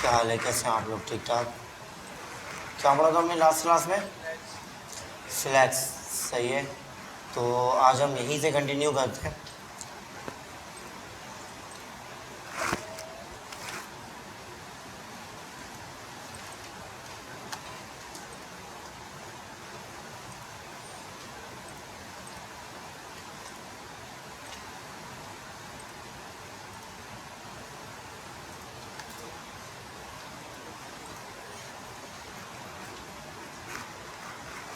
क्या हाल है, कैसे हैं आप लोग? ठीक ठाक। क्या पढ़ा था हमने लास्ट क्लास में? फ्लैक्स। सही है, तो आज हम यहीं से कंटिन्यू करते हैं।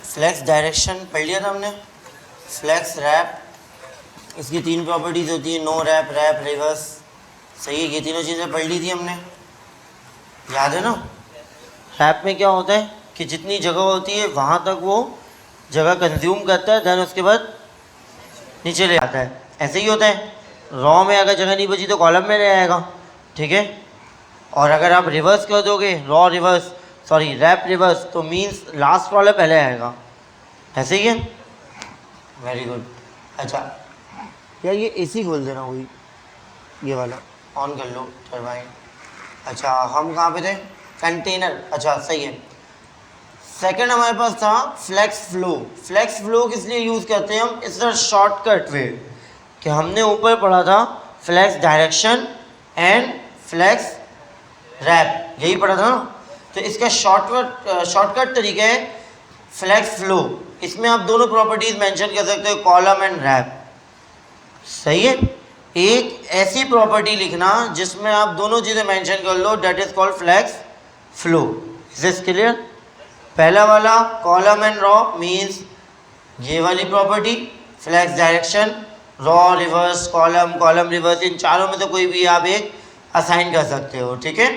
फ्लैक्स डायरेक्शन पढ़ लिया था हमने। फ्लैक्स रैप, इसकी 3 प्रॉपर्टीज़ होती हैं, नो रैप, रैप, रिवर्स। सही है, ये तीनों चीज़ें पढ़ ली थी हमने, याद है ना? रैप में क्या होता है कि जितनी जगह होती है वहाँ तक वो जगह कंज्यूम करता है, देन उसके बाद नीचे ले आता है। ऐसे ही होता है, रॉ में अगर जगह नहीं बची तो कॉलम में ले आएगा, ठीक है। और अगर आप रिवर्स कर दोगे, row reverse, sorry wrap reverse, तो मीन्स लास्ट वाला पहले आएगा। ऐसे ही है, वेरी गुड। अच्छा यार, ये एसी खोल देना, वही ये वाला ऑन कर लो, टरबाइन। अच्छा, हम कहाँ पे थे? कंटेनर। अच्छा सही है। सेकंड हमारे पास था फ्लेक्स फ्लो। फ्लेक्स फ्लो किस लिए यूज़ करते हैं हम? इट्स अ शॉर्टकट वे, कि हमने ऊपर पढ़ा था flex direction and flex wrap, यही पढ़ा था ना। तो इसका शॉर्टकट तरीका है फ्लैक्स फ्लो। इसमें आप दोनों प्रॉपर्टीज मेंशन कर सकते हो, कॉलम एंड रैप। सही है, एक ऐसी प्रॉपर्टी लिखना जिसमें आप दोनों चीज़ें मेंशन कर लो, that is called flex flow. Is this clear? पहला वाला कॉलम एंड रॉ मीन्स ये वाली property, flex direction, row reverse, column, column reverse, इन चारों में तो कोई भी आप एक असाइन कर सकते हो, ठीक है।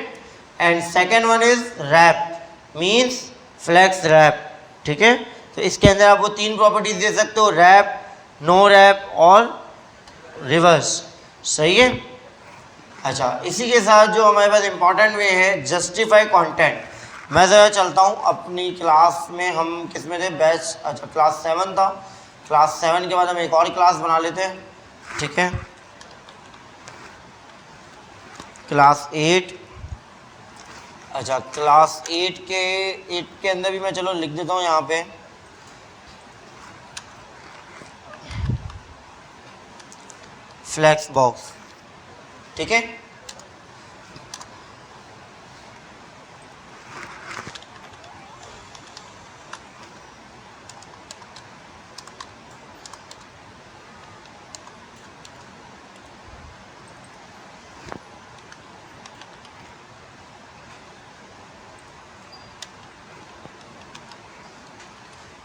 And second one is wrap means flex wrap, ठीक है। तो इसके अंदर आप वो 3 प्रॉपर्टीज दे सकते हो, रैप, नो रैप और रिवर्स। सही है। अच्छा, इसी के साथ जो हमारे पास इंपॉर्टेंट वे है, जस्टिफाई कंटेंट। मैं ज़रा चलता हूँ अपनी क्लास में, हम किस में थे? बैच, अच्छा क्लास 7 था। क्लास 7 के बाद हम एक और क्लास बना लेते हैं, ठीक है। क्लास 8। अच्छा, क्लास 8 के अंदर भी मैं चलो लिख देता हूँ यहाँ पे, फ्लैक्स बॉक्स, ठीक है।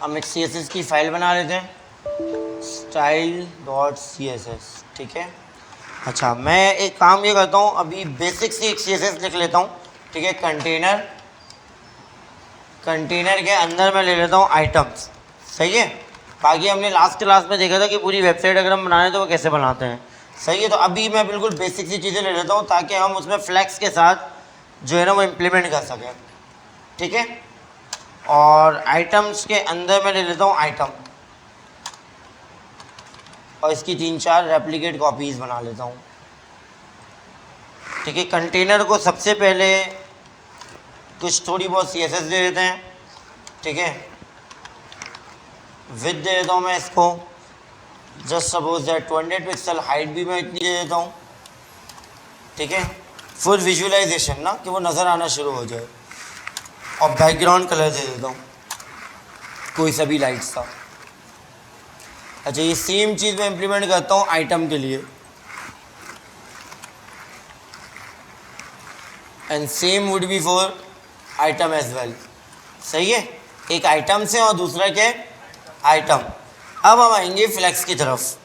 हम एक CSS की फाइल बना लेते हैं, style.css, ठीक है। अच्छा, मैं एक काम ये करता हूँ, अभी बेसिक सी एक CSS लिख लेता हूँ, ठीक है। कंटेनर के अंदर मैं ले लेता हूँ आइटम्स, सही है। बाकी हमने लास्ट क्लास में देखा था कि पूरी वेबसाइट अगर हम बनाए तो वो कैसे बनाते हैं, सही है। तो अभी मैं बिल्कुल बेसिक सी चीज़ें ले लेता हूँ ताकि हम उसमें फ्लैक्स के साथ जो है ना वो इम्प्लीमेंट कर सकें, ठीक है। और आइटम्स के अंदर मैं ले लेता हूँ आइटम, और इसकी 3-4 रेप्लिकेट कॉपीज़ बना लेता हूँ, ठीक है। कंटेनर को सबसे पहले कुछ थोड़ी बहुत CSS दे देते हैं, ठीक है। विड्थ दे देता हूँ मैं इसको, just suppose that 28 pixel, height भी मैं इतनी दे देता हूँ, ठीक है। फुल विजुअलाइजेशन ना, कि वो नज़र आना शुरू हो जाए। और बैकग्राउंड कलर दे देता हूँ कोई सा भी लाइट्स का। अच्छा, ये सेम चीज़ मैं इम्प्लीमेंट करता हूँ आइटम के लिए, and same would be for item as well, सही है। एक आइटम से और दूसरा क्या? आइटम। अब हम आएंगे फ्लैक्स की तरफ।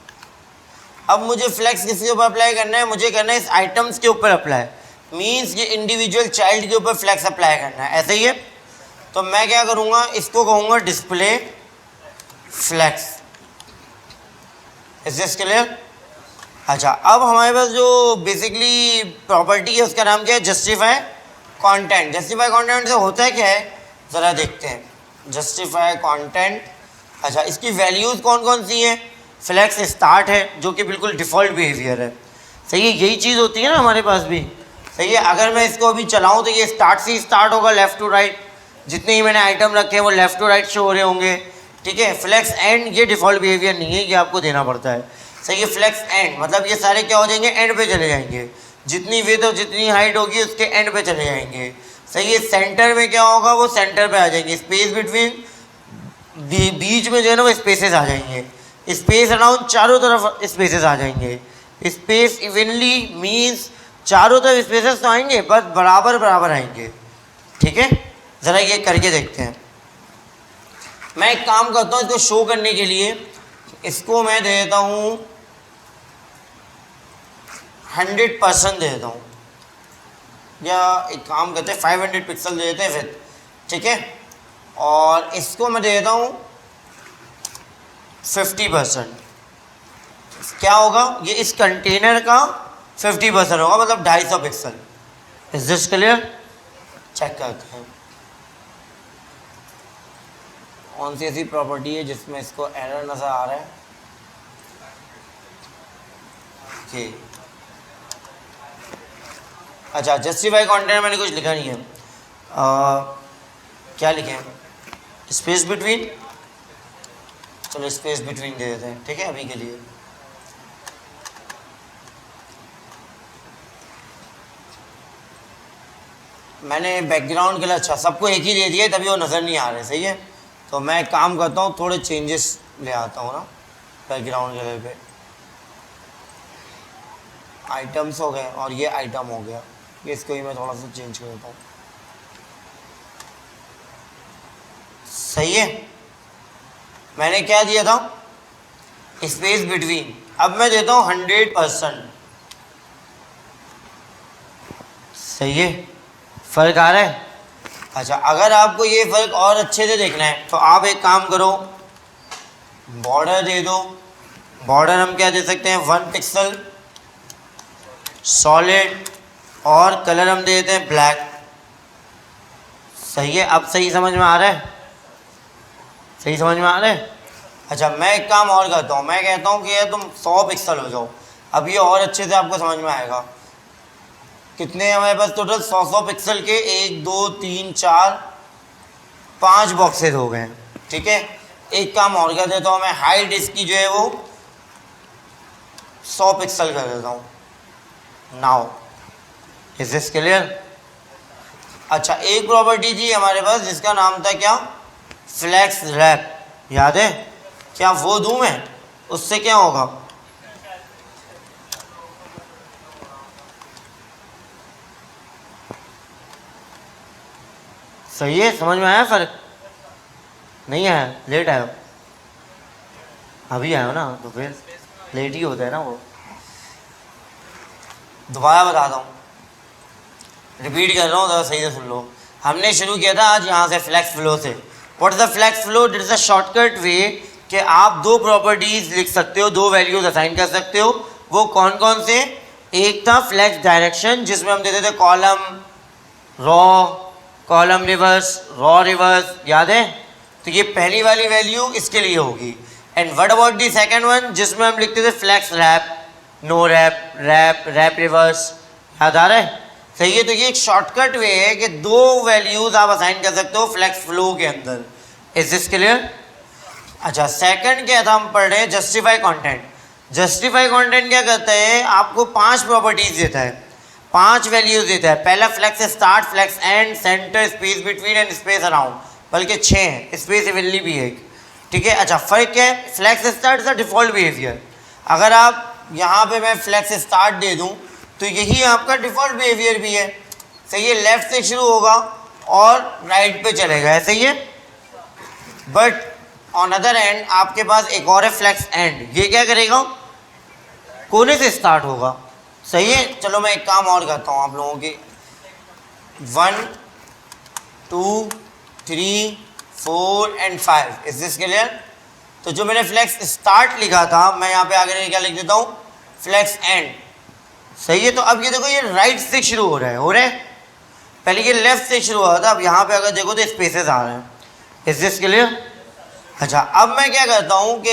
अब मुझे फ्लैक्स किसके ऊपर अप्लाई करना है? मुझे करना है इस आइटम्स के ऊपर अप्लाई, मीन्स ये इंडिविजुअल चाइल्ड के ऊपर फ्लैक्स अप्लाई करना है, ऐसे ही है। तो मैं क्या करूँगा, इसको कहूँगा display flex. Is this clear? अच्छा, अब हमारे पास जो बेसिकली प्रॉपर्टी है उसका नाम क्या है? Justify content. जस्टिफाई कंटेंट से होता है क्या है, ज़रा देखते हैं। जस्टिफाई कंटेंट, अच्छा इसकी वैल्यूज़ कौन कौन सी हैं? फ्लैक्स स्टार्ट है जो कि बिल्कुल डिफ़ॉल्ट बिहेवियर है, सही है। यही चीज़ होती है ना हमारे पास भी, सही है। अगर मैं इसको अभी चलाऊं तो ये स्टार्ट से स्टार्ट होगा लेफ्ट टू राइट, जितने ही मैंने आइटम रखे हैं वो लेफ्ट टू राइट शो हो रहे होंगे, ठीक है। फ्लेक्स एंड ये डिफ़ॉल्ट बिहेवियर नहीं है, ये आपको देना पड़ता है, सही है। फ्लेक्स एंड मतलब ये सारे क्या हो जाएंगे, एंड पे चले जाएंगे, जितनी विड्थ और जितनी हाइट होगी उसके एंड पे चले जाएंगे, सही है। सेंटर में क्या होगा, वो सेंटर पे आ जाएंगे, स्पेस बिटवीन बीच में जो है ना वो स्पेसेस आ जाएंगे, स्पेस अराउंड चारों तरफ स्पेसेस आ जाएंगे। स्पेस इवनली मीन्स चारों तरफ स्पेसेस तो आएंगे बस बराबर बराबर आएंगे, ठीक है। ज़रा ये करके देखते हैं। मैं एक काम करता हूँ, इसको शो करने के लिए इसको मैं दे देता हूँ 100% दे देता हूँ, या एक काम करते हैं 500 पिक्सल दे देते हैं फिर, ठीक है। और इसको मैं दे देता हूँ 50%। क्या होगा, ये इस कंटेनर का 50% होगा, मतलब 250 pixel. Is this clear? Check करते हैं कौन सी ऐसी प्रॉपर्टी है जिसमें इसको एरर नज़र आ रहा है। ठीक, अच्छा जस्टिफाई कंटेंट मैंने कुछ लिखा नहीं है, क्या लिखे हैं, स्पेस बिटवीन, चलो स्पेस बिटवीन दे देते हैं, ठीक है अभी के लिए। मैंने बैकग्राउंड के लिए अच्छा सबको एक ही दे दिया तभी वो नज़र नहीं आ रहे, सही है। तो मैं एक काम करता हूँ, थोड़े चेंजेस ले आता हूँ ना बैकग्राउंड कलर पे। आइटम्स हो गए और ये आइटम हो गया, ये इसको ही मैं थोड़ा सा चेंज कर देता हूँ, सही है। मैंने क्या दिया था, स्पेस बिटवीन, अब मैं देता हूँ 100%, सही है। फ़र्क आ रहा है? अच्छा, अगर आपको ये फ़र्क और अच्छे से देखना है तो आप एक काम करो, बॉर्डर दे दो। बॉर्डर हम क्या दे सकते हैं, 1 पिक्सल सॉलिड, और कलर हम दे देते हैं ब्लैक, सही है। अब सही समझ में आ रहा है, सही समझ में आ रहा है। अच्छा मैं एक काम और करता हूँ, मैं कहता हूँ कि ये तुम 100 पिक्सल हो जाओ, अब ये और अच्छे से आपको समझ में आएगा। कितने हमारे पास टोटल 100 पिक्सल के 1 2 3 4 5 बॉक्सेस हो गए, ठीक है। एक काम और कर देता हूँ, मैं हाइट इसकी जो है वो 100 पिक्सल कर देता हूँ। Now is this clear? अच्छा एक प्रॉपर्टी थी हमारे पास जिसका नाम था क्या, फ्लैक्स रैप, याद है? क्या वो दूँ मैं, उससे क्या होगा, सही है। समझ में आया फ़र्क? नहीं आया, लेट आया, अभी आया ना, तो फिर लेट ही होता है ना वो। दोबारा बताता हूँ, रिपीट कर रहा हूँ, ज़रा सही से सुन लो। हमने शुरू किया था आज यहाँ से फ्लैक्स फ्लो से। What is the flex flow? It is a shortcut way कि आप 2 प्रॉपर्टीज़ लिख सकते हो, 2 वैल्यूज असाइन कर सकते हो। वो कौन कौन से? एक था फ्लैक्स डायरेक्शन, जिसमें हम देते थे column raw, column reverse, raw reverse, याद है? तो ये पहली वाली वैल्यू इसके लिए होगी। And what about the second one, जिसमें हम लिखते थे flex wrap, no wrap, wrap, wrap reverse, याद आ रहा है? सही है। तो ये एक शॉर्टकट वे है कि 2 वैल्यूज आप असाइन कर सकते हो फ्लैक्स फ्लो के अंदर। Is this clear? अच्छा सेकंड क्या था हम पढ़ रहे हैं, जस्टिफाई कंटेंट। जस्टिफाई कंटेंट क्या करता है, आपको 5 प्रॉपर्टीज देता है, 5 वैल्यूज देता है। पहला flex start, flex end, centre, space between and space around, बल्कि 6 हैं, स्पेस इवनली भी है, ठीक है। अच्छा फ़र्क क्या है, flex start is the default behaviour. अगर आप यहाँ पे मैं फ्लैक्स स्टार्ट दे दूँ तो यही आपका डिफ़ॉल्ट बिहेवियर भी है, सही है। लेफ्ट से शुरू होगा और राइट पे चलेगा, सही है। बट ऑन अदर एंड आपके पास एक और है फ्लैक्स एंड, ये क्या करेगा, कोने से स्टार्ट होगा, सही है। चलो मैं एक काम और करता हूँ आप लोगों की, 1 2 3 4 एंड 5, इज दिस क्लियर? तो जो मैंने फ्लैक्स स्टार्ट लिखा था मैं यहाँ पे आगे क्या लिख देता हूँ, फ्लैक्स एंड, सही है। तो अब ये देखो ये राइट से शुरू हो रहा है, पहले ये लेफ्ट से शुरू हुआ था, अब यहाँ पे अगर देखो तो स्पेसेस आ रहे हैं। Is this clear? अच्छा अब मैं क्या करता हूँ कि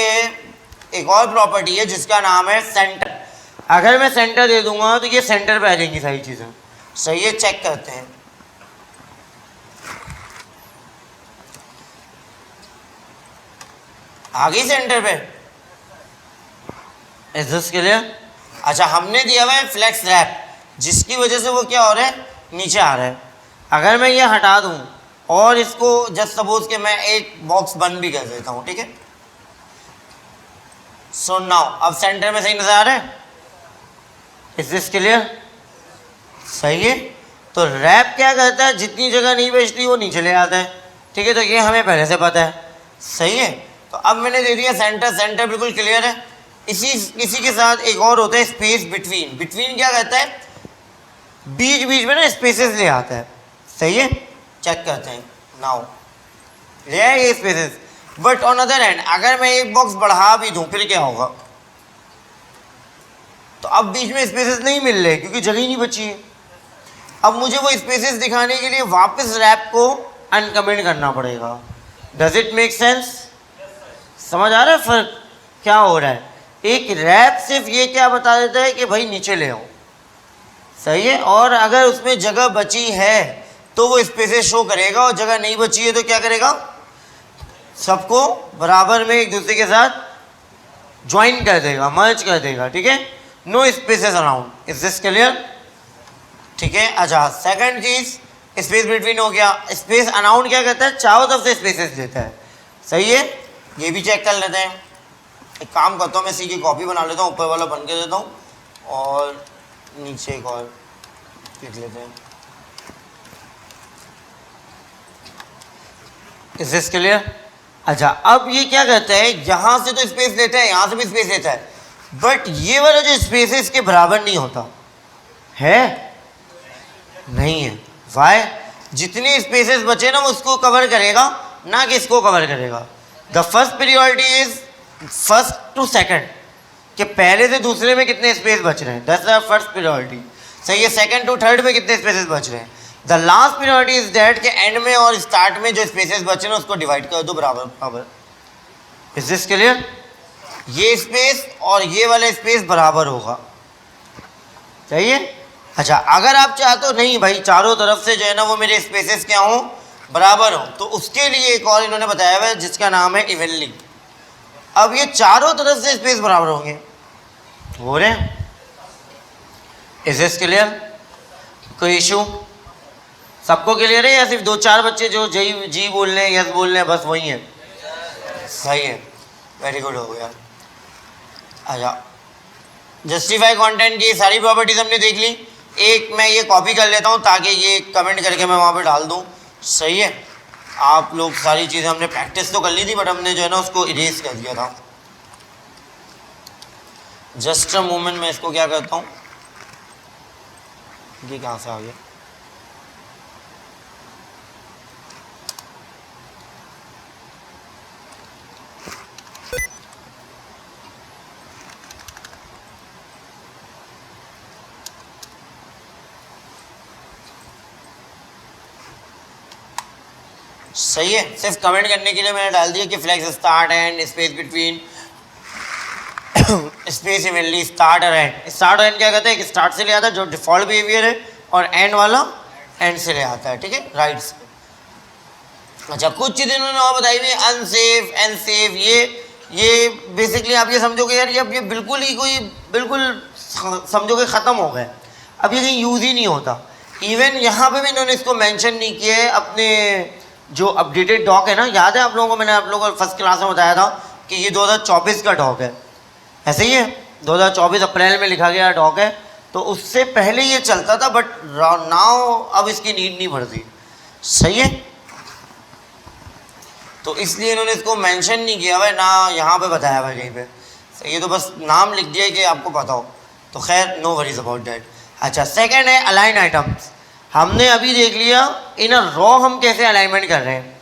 एक और प्रॉपर्टी है जिसका नाम है सेंटर। अगर मैं सेंटर दे दूंगा तो ये सेंटर पे आ जाएंगी सारी चीज़ें, सही है, चेक करते हैं। आ गई सेंटर पे, इज दिस क्लियर? अच्छा, हमने दिया हुआ है फ्लेक्स रैप, जिसकी वजह से वो क्या हो रहा है, नीचे आ रहा है। अगर मैं ये हटा दूं और इसको जस्ट सपोज कि मैं एक बॉक्स बंद भी कर देता हूं, ठीक है। सो नाउ अब सेंटर में सही नजर आ रहा है, इज दिस क्लियर? सही है। तो रैप क्या करता है, जितनी जगह नहीं बचती वो नीचे ले आता है, ठीक है। तो ये हमें पहले से पता है, सही है। तो अब मैंने दे दिया सेंटर, सेंटर बिल्कुल क्लियर है। इसी के साथ एक और होता है स्पेस बिटवीन। बिटवीन क्या कहता है, बीच बीच में ना स्पेसेस ले आता है, सही है। चेक करते हैं, नाउ ले आए ये spaces. But on other hand अगर मैं एक बॉक्स बढ़ा भी दूं फिर क्या होगा, तो अब बीच में स्पेसेस नहीं मिल रहे क्योंकि जगह ही नहीं बची है। अब मुझे वो स्पेसेस दिखाने के लिए वापस रैप को अनकमेंट करना पड़ेगा। Does it make sense? समझ आ रहा है फर्क क्या हो रहा है? एक रैप सिर्फ ये क्या बता देता है कि भाई नीचे ले आओ, सही है। और अगर उसमें जगह बची है तो वो स्पेसेस शो करेगा, और जगह नहीं बची है तो क्या करेगा, सबको बराबर में एक दूसरे के साथ ज्वाइन कर देगा, मर्ज कर देगा, ठीक है। No spaces around, is this clear? ठीक है। अच्छा, सेकंड चीज स्पेस बिटवीन हो गया। स्पेस अराउंड क्या कहता है, चारों तरफ से स्पेसेस देता है, सही है। ये भी चेक कर लेते हैं। एक काम करता हूँ, मैं सी की कॉपी बना लेता हूँ, ऊपर वाला बन के देता हूँ और नीचे एक और लिख लेते हैं। Is this clear? अच्छा, अब ये क्या कहता है, यहाँ से तो स्पेस लेता है, यहाँ से भी स्पेस लेता है, बट ये वाला जो स्पेस है इसके बराबर नहीं होता है, नहीं है। वाई? जितने स्पेसेस बचे ना वो उसको कवर करेगा, ना कि इसको कवर करेगा। The first priority is first to second, कि पहले से दूसरे में कितने स्पेस बच रहे हैं, दैट्स द फर्स्ट प्रियोरिटी, सही है। सेकंड टू थर्ड में कितने स्पेसेस बच रहे हैं। The last priority is that, कि एंड में और स्टार्ट में जो स्पेसेस बचे ना उसको डिवाइड कर दो बराबर बराबर। Is this clear? ये स्पेस और ये वाला स्पेस बराबर होगा, सही है। अच्छा, अगर आप चाहते हो नहीं भाई चारों तरफ से जो है ना वो मेरे स्पेसेस क्या हो, बराबर हो, तो उसके लिए एक और इन्होंने बताया हुआ है जिसका नाम है इवनली। अब ये चारों तरफ से स्पेस बराबर होंगे, हो रहे हैं। Is this clear? कोई इशू? सबको क्लियर है या सिर्फ दो चार बच्चे जो जी बोल रहे हैं, यस बोल रहे हैं, बस वही है? सही है, वेरी गुड, हो गया। अच्छा, जस्टिफाई कंटेंट की सारी प्रॉपर्टीज हमने देख ली। एक मैं ये कॉपी कर लेता हूँ ताकि ये कमेंट करके मैं वहाँ पे डाल दूँ, सही है। आप लोग सारी चीज़ें हमने प्रैक्टिस तो कर ली थी बट हमने जो है ना उसको इरेज कर दिया था। जस्ट अ मोमेंट, मैं इसको क्या करता हूँ, ये कहाँ से आ गया, सही है। सिर्फ कमेंट करने के लिए मैंने डाल दिया कि flex start end space between space evenly start और एंड। स्टार्ट और एंड क्या कहते हैं कि स्टार्ट से ले आता है जो डिफॉल्ट बिहेवियर है, और एंड वाला एंड से ले आता है, ठीक है, राइट से। अच्छा, कुछ चीज़ें इन्होंने और बताई हुई, अनसेफ एंड सेफ। ये बेसिकली आप ये समझोगे यार ये अब ये बिल्कुल ही कोई बिल्कुल समझोगे ख़त्म हो गए, अब ये कहीं यूज़ ही नहीं होता। इवन यहाँ पे भी इन्होंने इसको मेंशन नहीं किया है। अपने जो अपडेटेड डॉक है ना, याद है आप लोगों को, मैंने आप लोगों को फर्स्ट क्लास में बताया था कि ये 2024 का डॉक है, ऐसे ही है, 2024 अप्रैल में लिखा गया डॉक है। तो उससे पहले ये चलता था बट नाउ अब इसकी नीड नहीं पड़ती, सही है। तो इसलिए इन्होंने इसको मेंशन नहीं किया हुआ है, ना यहाँ पे बताया हुआ है कहीं पे, सही है। तो बस नाम लिख दिया कि आपको पता हो, तो खैर नो वरीज अबाउट दैट। अच्छा, सेकंड है अलाइन आइटम्स। हमने अभी देख लिया इन अ रॉ हम कैसे अलाइनमेंट कर रहे हैं।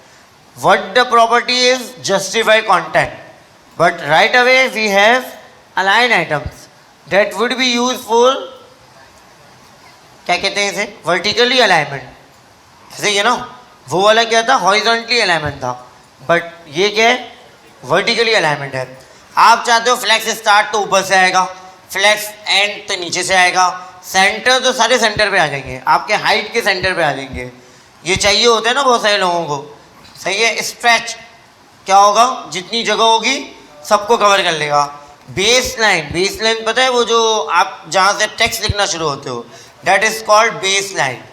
What the property is justify content, but right away we have align items that would be use for, क्या कहते हैं इसे, वर्टिकली अलाइनमेंट, ऐसे ही ना। वो वाला क्या था, हॉरिजॉन्टली अलाइनमेंट था, बट ये क्या है, वर्टिकली अलाइनमेंट है। आप चाहते हो फ्लेक्स स्टार्ट तो ऊपर से आएगा, फ्लेक्स एंड तो नीचे से आएगा, सेंटर तो सारे सेंटर पे आ जाएंगे, आपके हाइट के सेंटर पे आ जाएंगे। ये चाहिए होता है ना बहुत सारे लोगों को, सही है। स्ट्रेच क्या होगा, जितनी जगह होगी सबको कवर कर लेगा। बेस लाइन पता है वो जो आप जहाँ से टेक्स्ट लिखना शुरू होते हो, that is called base line,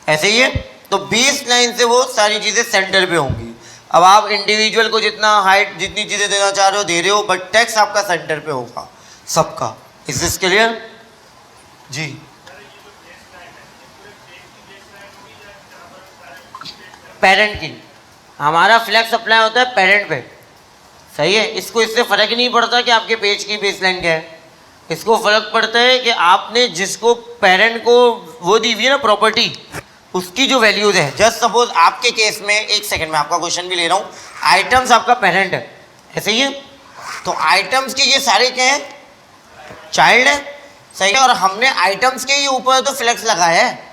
ऐसे ही है। तो बेस लाइन से वो सारी चीज़ें सेंटर पे होंगी। अब आप इंडिविजुअल को जितना हाइट जितनी चीज़ें देना चाह रहे हो दे रहे हो, बट टेक्स्ट आपका सेंटर पे होगा सबका। इज दिस क्लियर जी? पेरेंट की, हमारा फ्लैक्स अप्लाई होता है पेरेंट पे, सही है। इसको इससे फर्क ही नहीं पड़ता कि आपके पेज की बेसलाइन क्या है, इसको फर्क पड़ता है कि आपने जिसको पेरेंट को वो दी हुई है ना प्रॉपर्टी, उसकी जो वैल्यूज है। जस्ट सपोज आपके केस में, एक सेकंड में आपका क्वेश्चन भी ले रहा हूँ, आइटम्स आपका पेरेंट है, ऐसे ही है। तो आइटम्स के ये सारे क्या है, चाइल्ड है, सही है। और हमने आइटम्स के ही ऊपर तो फ्लैक्स लगाया है,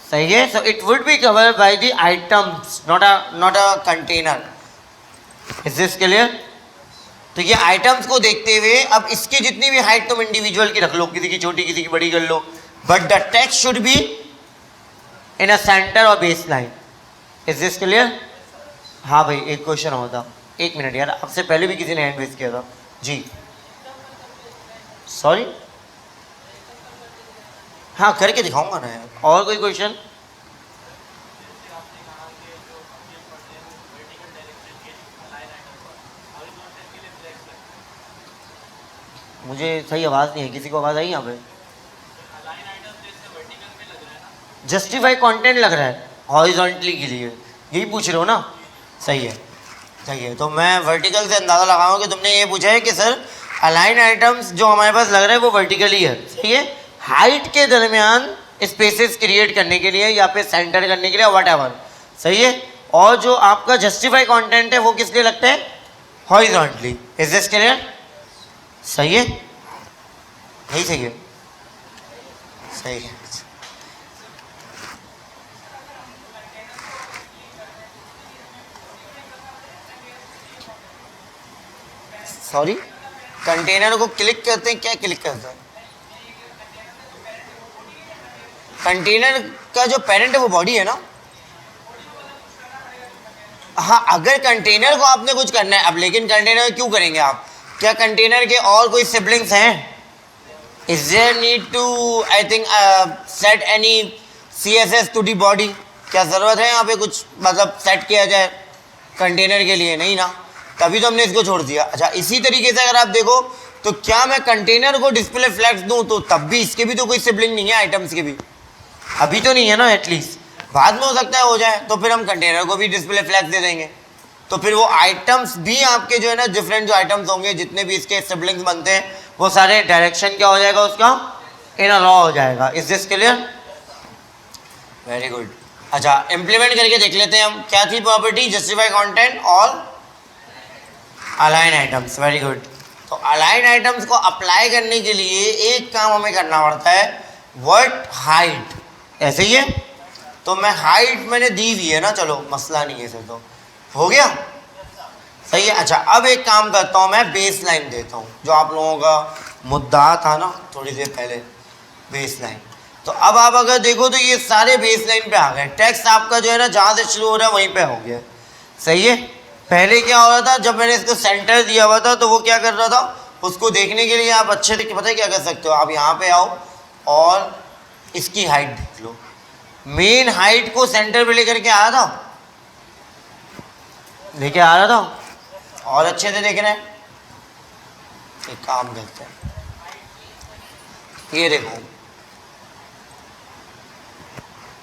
सही है। So it would be covered by the items, not a container. Is this clear? तो ये आइटम्स को देखते हुए अब इसकी जितनी भी हाइट तुम इंडिविजुअल की रख लो, किसी की छोटी किसी की बड़ी कर लो, but the text should be in a centre और base line. Is this clear? हाँ भाई, एक क्वेश्चन होता, एक मिनट यार, आपसे पहले भी किसी ने हैंड रेज किया था जी, सॉरी। हाँ करके दिखाऊंगा ना यार। और कोई क्वेश्चन? मुझे सही आवाज़ नहीं है, किसी को आवाज़ आई यहाँ पे? जस्टिफाई कंटेंट लग रहा है हॉरिजॉन्टली के लिए, यही पूछ रहे हो ना? सही है, सही है। तो मैं वर्टिकल से अंदाज़ा लगाऊंगा कि तुमने ये पूछा है कि सर अलाइन आइटम्स जो हमारे पास लग रहा है वो वर्टिकली है, सही है। हाइट के दरमियान स्पेसेस क्रिएट करने के लिए या फिर सेंटर करने के लिए व्हाटएवर, सही है। और जो आपका जस्टिफाई कंटेंट है वो किस लिए लगता है, हॉरिजॉन्टली। Is this clear? सही है, यही सही है, सही है। सॉरी, कंटेनर को क्लिक करते हैं, क्या क्लिक करते हैं? कंटेनर का जो पेरेंट है वो बॉडी है ना। हाँ, अगर कंटेनर को आपने कुछ करना है अब, लेकिन कंटेनर क्यों करेंगे आप? क्या कंटेनर के और कोई सिबलिंग्स हैं? Is there need to I think set any CSS to the body? क्या ज़रूरत है यहाँ पे कुछ मतलब सेट किया जाए कंटेनर के लिए? नहीं ना, तभी तो हमने इसको छोड़ दिया। अच्छा, इसी तरीके से अगर आप देखो तो क्या मैं कंटेनर को डिस्प्ले फ्लैग्स दूं तो तब भी इसके भी तो कोई सिबलिंग नहीं है, आइटम्स के भी अभी तो नहीं है ना, एटलीस्ट बाद में हो सकता है हो जाए, तो फिर हम कंटेनर को भी डिस्प्ले फ्लैग्स दे देंगे। तो फिर वो आइटम्स भी आपके जो है ना, डिफरेंट जो आइटम्स होंगे जितने भी इसके सिबलिंग्स बनते हैं, वो सारे डायरेक्शन क्या हो जाएगा उसका, इन अ रॉ हो जाएगा। Is this clear? Very good. अच्छा, इंप्लीमेंट करके देख लेते हैं हम। क्या थी प्रॉपर्टी? जस्टिफाई कंटेंट और अलाइन आइटम्स। Very good. तो अलाइन आइटम्स को अप्लाई करने के लिए एक काम हमें करना पड़ता है, व्हाट हाइट, ऐसे ही है। तो मैं हाइट मैंने दी हुई है ना, चलो मसला नहीं है, इसे तो हो गया, सही है। अच्छा, अब एक काम करता हूँ, मैं बेस लाइन देता हूँ, जो आप लोगों का मुद्दा था ना थोड़ी देर पहले, बेस लाइन। तो अब आप अगर देखो तो ये सारे बेस लाइन पे आ गए, टेक्स्ट आपका जो है ना जहाँ से शुरू हो रहा है वहीं पे हो गया, सही है। पहले क्या हो रहा था, जब मैंने इसको सेंटर दिया हुआ था तो वो क्या कर रहा था, उसको देखने के लिए आप अच्छे तरीके पता है क्या कर सकते हो, आप यहाँ पे आओ और इसकी हाइट देख लो। मेन हाइट को सेंटर पे लेकर के आ रहा था, लेके आ रहा था, और अच्छे से देखना है। एक काम करते हैं, ये देखो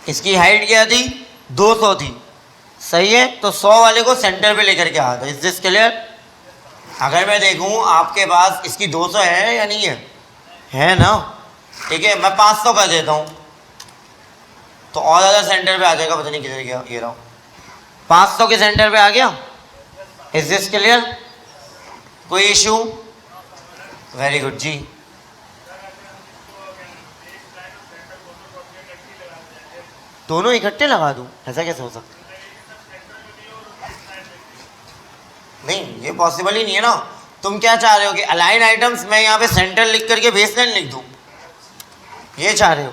इसकी हाइट क्या थी, 200 थी, सही है। तो 100 वाले को सेंटर पे लेकर के आ रहा था। Is this clear? अगर मैं देखूं आपके पास इसकी 200 है या नहीं है, है ना, ठीक है। मैं 500 कर देता हूं तो और ज़्यादा सेंटर पे आ जाएगा, पता नहीं किधर गया, ये रहा 500 के सेंटर पे आ गया। Is this clear? कोई इशू? वेरी गुड जी। दोनों इकट्ठे लगा दूं, ऐसा कैसे हो सकता है? नहीं, ये पॉसिबल ही नहीं है ना। तुम क्या चाह रहे हो कि अलाइन आइटम्स मैं यहाँ पे सेंटर लिख करके बेस लाइन लिख दूं? ये चाह रहे हो,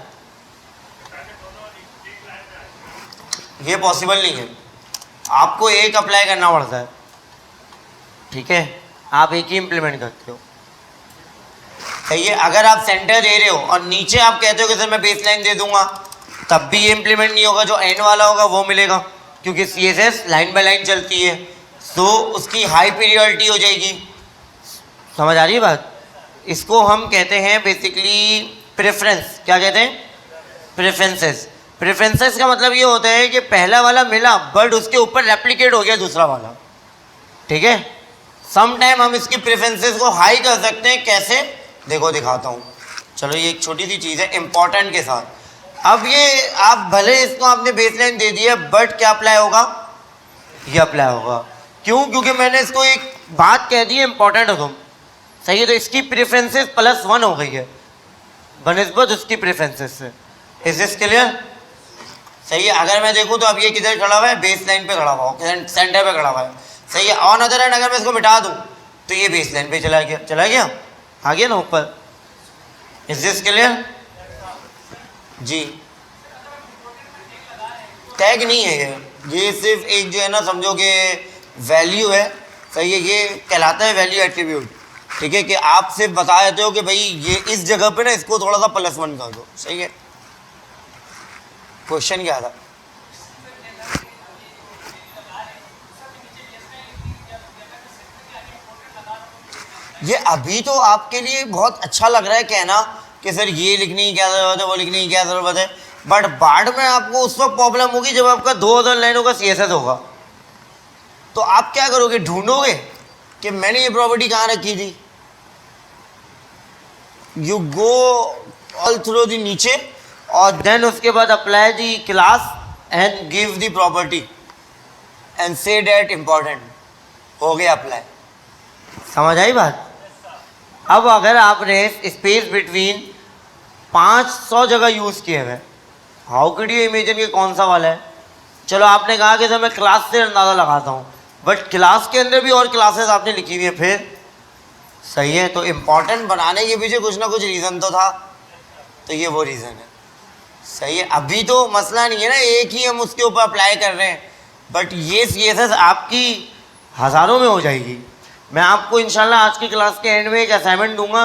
ये पॉसिबल नहीं है, आपको एक अप्लाई करना पड़ता है, ठीक है, आप एक ही इम्प्लीमेंट करते हो, सही है। अगर आप सेंटर दे रहे हो और नीचे आप कहते हो कि सर मैं बेसलाइन दे दूंगा, तब भी ये इम्प्लीमेंट नहीं होगा, जो एंड वाला होगा वो मिलेगा, क्योंकि CSS लाइन बाय लाइन चलती है, तो उसकी हाई पीरियडिटी हो जाएगी। समझ आ रही है बात? इसको हम कहते हैं बेसिकली प्रेफरेंस। क्या कहते हैं? प्रेफरेंसेस। प्रेफरेंसेस का मतलब ये होता है कि पहला वाला मिला बट उसके ऊपर रेप्लिकेट हो गया दूसरा वाला, ठीक है। सम टाइम हम इसकी प्रेफरेंसेस को हाई कर सकते हैं, कैसे देखो दिखाता हूँ। चलो ये एक छोटी सी चीज़ है इम्पॉर्टेंट के साथ। अब ये आप भले इसको आपने बेसलाइन दे दिया बट क्या अप्लाई होगा? ये अप्लाई होगा। क्यों? क्योंकि मैंने इसको एक बात कह दी है इम्पॉर्टेंट हो तुम, सही है। तो इसकी प्रेफरेंसेस +1 हो गई है बनिस्बत उसकी प्रेफरेंसेस से। Is this clear? सही है। अगर मैं देखूँ तो अब ये किधर खड़ा हुआ है? बेस लाइन पे खड़ा हुआ है, सेंटर पे खड़ा हुआ है, सही है। ऑन अदर एंड अगर मैं इसको मिटा दूँ तो ये बेस लाइन पे चला गया, आ गया ना ऊपर। Is this clear? जी, टैग नहीं है ये सिर्फ एक जो है ना, समझो कि वैल्यू है, सही है। ये कहलाता है वैल्यू एट्रीब्यूट, ठीक है, कि आप सिर्फ बता देते हो कि भाई ये इस जगह पे ना इसको थोड़ा सा +1 कर दो, सही है। क्वेश्चन क्या था? ये अभी तो आपके लिए बहुत अच्छा लग रहा है कहना कि सर ये लिखने की क्या ज़रूरत है, वो लिखने की क्या ज़रूरत है, बट बाद में आपको उस वक्त प्रॉब्लम होगी जब आपका 2000 लाइनों का CSS होगा। तो आप क्या करोगे? ढूंढोगे कि मैंने ये प्रॉपर्टी कहाँ रखी थी। You go all through the नीचे और देन उसके बाद apply the class and give the property and से डेट इम्पॉर्टेंट, हो गया अप्लाई। समझ आई बात? अब अगर आपने स्पेस बिटवीन 500 जगह यूज़ किए हुए, हाउ कैन यू इमेजिन कि कौन सा वाला है। चलो आपने कहा कि सर मैं क्लास से अंदाज़ा लगाता हूँ, बट क्लास के अंदर भी और क्लासेस आपने लिखी हुई है फिर, सही है। तो इम्पॉर्टेंट बनाने के पीछे कुछ ना कुछ रीज़न तो था, तो ये वो रीज़न है, सही है। अभी तो मसला नहीं है ना, एक ही हम उसके ऊपर अप्लाई कर रहे हैं, बट ये CSS आपकी हज़ारों में हो जाएगी। मैं आपको इंशाल्लाह आज की क्लास के एंड में एक असाइनमेंट दूंगा,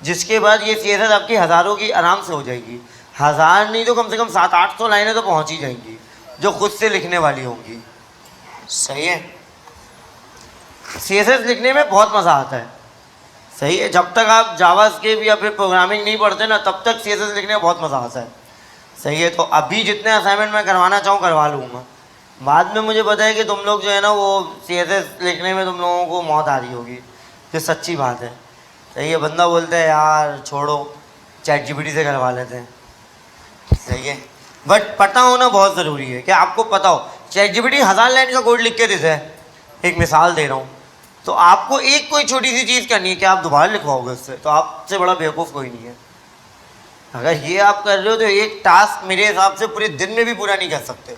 जिसके बाद ये CSS आपकी हज़ारों की आराम से हो जाएगी। 1000 नहीं तो कम से कम 700-800 लाइनें तो पहुंच ही जाएंगी जो खुद से लिखने वाली होंगी, सही है। CSS लिखने में बहुत मज़ा आता है, सही है। जब तक आप जावास्क्रिप्ट या फिर प्रोग्रामिंग नहीं पढ़ते ना, तब तक CSS लिखने में बहुत मज़ा आता है, सही है। तो अभी जितने असाइनमेंट मैं करवाना चाहूँ करवा लूँगा। बाद में मुझे पता है कि तुम लोग जो है ना वो CSS लिखने में तुम लोगों को मौत आ रही होगी, जो सच्ची बात है, सही है। बंदा बोलता है यार छोड़ो ChatGPT से करवा लेते हैं, सही है। बट पता होना बहुत ज़रूरी है कि आपको पता हो। ChatGPT 1000 लाइन का कोड लिख के देता है, एक मिसाल दे रहा हूँ, तो आपको एक कोई छोटी सी चीज़ करनी है कि आप दोबारा लिखवाओगे उससे, तो आपसे बड़ा बेवकूफ़ कोई नहीं है। अगर ये आप कर रहे हो तो एक टास्क मेरे हिसाब से पूरे दिन में भी पूरा नहीं कर सकते,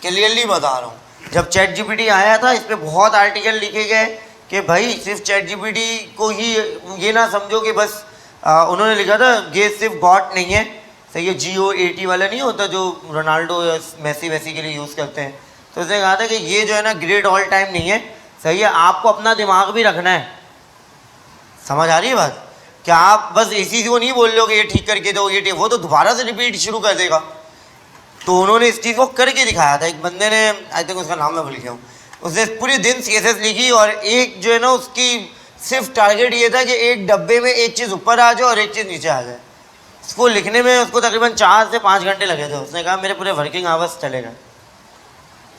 क्लियरली बता रहा हूँ। जब ChatGPT आया था इस पर बहुत आर्टिकल लिखे गए कि भाई सिर्फ ChatGPT को ही ये ना समझो कि बस उन्होंने लिखा था ये सिर्फ गॉड नहीं है, सही है। GOAT वाला नहीं होता जो रोनाल्डो या मेसी के लिए यूज़ करते हैं, तो उसने कहा था कि ये जो है ना ग्रेट ऑल टाइम नहीं है, सही है। आपको अपना दिमाग भी रखना है, समझ आ रही है बात? क्या आप बस इसी को नहीं बोल रहे हो कि ये ठीक करके दो, ये वो तो दोबारा से रिपीट शुरू कर देगा। तो उन्होंने इस चीज़ को करके दिखाया था। एक बंदे ने, आई थिंक उसका नाम मैं भूल गया हूँ, उसने पूरे दिन CSS लिखी और एक जो है ना उसकी सिर्फ टारगेट ये था कि एक डब्बे में एक चीज़ ऊपर आ जाए और एक चीज़ नीचे आ जाए। उसको लिखने में उसको तकरीबन 4 से 5 घंटे लगे थे। उसने कहा मेरे पूरे वर्किंग आवर्स चले गए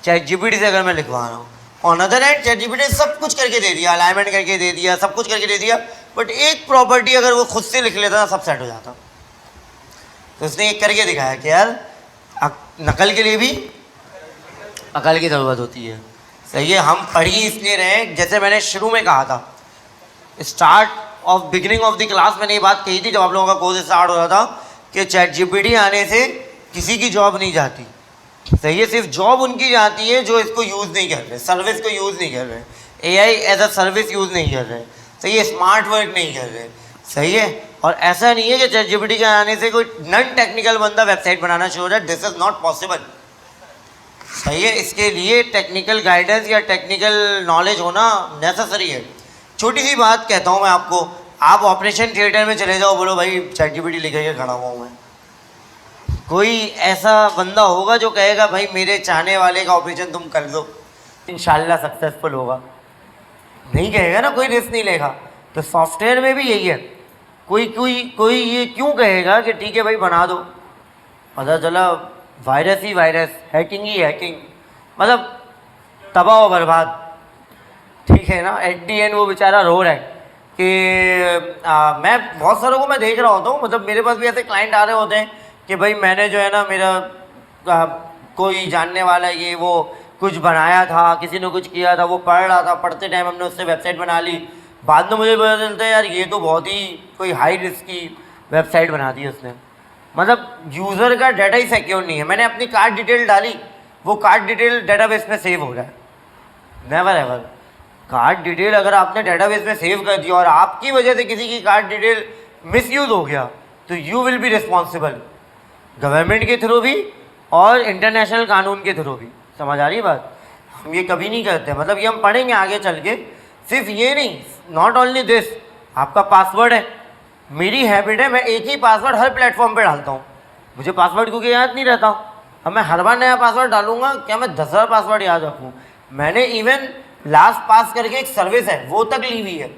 ChatGPT से अगर मैं लिखवा रहा हूँ। ऑन अदर हैंड ChatGPT सब कुछ करके दे दिया, अलाइनमेंट करके दे दिया, सब कुछ करके दे दिया, बट एक प्रॉपर्टी अगर वो खुद से लिख लेता सब सेट हो जाता। तो उसने एक करके दिखाया कि यार नकल के लिए भी अकल की ज़रूरत होती है, सही है। हम पढ़ ही इसलिए रहे हैं, जैसे मैंने शुरू में कहा था, start of beginning of the class मैंने ये बात कही थी जब आप लोगों का कोर्स स्टार्ट हो रहा था कि ChatGPT आने से किसी की जॉब नहीं जाती, सही है। सिर्फ जॉब उनकी जाती है जो इसको यूज़ नहीं कर रहे, सर्विस को यूज़ नहीं कर रहे, AI as a service use नहीं कर रहे, सही है, स्मार्ट वर्क नहीं कर रहे, सही है। और ऐसा नहीं है कि ChatGPT के आने से कोई नॉन टेक्निकल बंदा वेबसाइट बनाना शुरू हो जाए, दिस इज नॉट पॉसिबल। सही है, इसके लिए टेक्निकल गाइडेंस या टेक्निकल नॉलेज होना नेसेसरी है। छोटी सी बात कहता हूँ मैं आपको, आप ऑपरेशन थिएटर में चले जाओ, बोलो भाई ChatGPT लिखे के खड़ा हुआ हूँ मैं, कोई ऐसा बंदा होगा जो कहेगा भाई मेरे चाहने वाले का ऑपरेशन तुम कर दो, इंशाल्लाह सक्सेसफुल होगा? नहीं कहेगा ना, कोई रिस्क नहीं लेगा। तो सॉफ्टवेयर में भी यही है, कोई ये क्यों कहेगा कि ठीक है भाई बना दो, पता चला वायरस ही वायरस, हैकिंग ही हैकिंग, मतलब तबाह व बर्बाद। ठीक है ना, एट दी एंड वो बेचारा रो रहा है कि मैं बहुत सारों को मैं देख रहा होता हूँ, मतलब मेरे पास भी ऐसे क्लाइंट आ रहे होते हैं कि भाई मैंने जो है ना मेरा कोई जानने वाला ये वो कुछ बनाया था, किसी ने कुछ किया था, वो पढ़ रहा था, पढ़ते टाइम हमने उससे वेबसाइट बना ली, बाद में मुझे पता चलता है यार ये तो बहुत ही कोई हाई रिस्क की वेबसाइट बना दी उसने, मतलब यूज़र का डाटा ही सिक्योर नहीं है। मैंने अपनी कार्ड डिटेल डाली, वो कार्ड डिटेल डेटाबेस में सेव हो रहा है। नेवर एवर, कार्ड डिटेल अगर आपने डेटाबेस में सेव कर दिया और आपकी वजह से किसी की कार्ड डिटेल मिसयूज हो गया तो you will be responsible, government के थ्रू भी और इंटरनेशनल कानून के थ्रू भी। समझ आ रही है बात? हम ये कभी नहीं करते, मतलब ये हम पढ़ेंगे आगे चल के। सिर्फ ये नहीं, नॉट ओनली दिस, आपका पासवर्ड है, मेरी हैबिट है मैं एक ही पासवर्ड हर प्लेटफॉर्म पे डालता हूँ। मुझे पासवर्ड क्योंकि याद नहीं रहता, अब मैं हर बार नया पासवर्ड डालूंगा क्या मैं 10,000 पासवर्ड याद रखूँ? मैंने इवन लास्ट पास करके एक सर्विस है वो तक ली हुई है।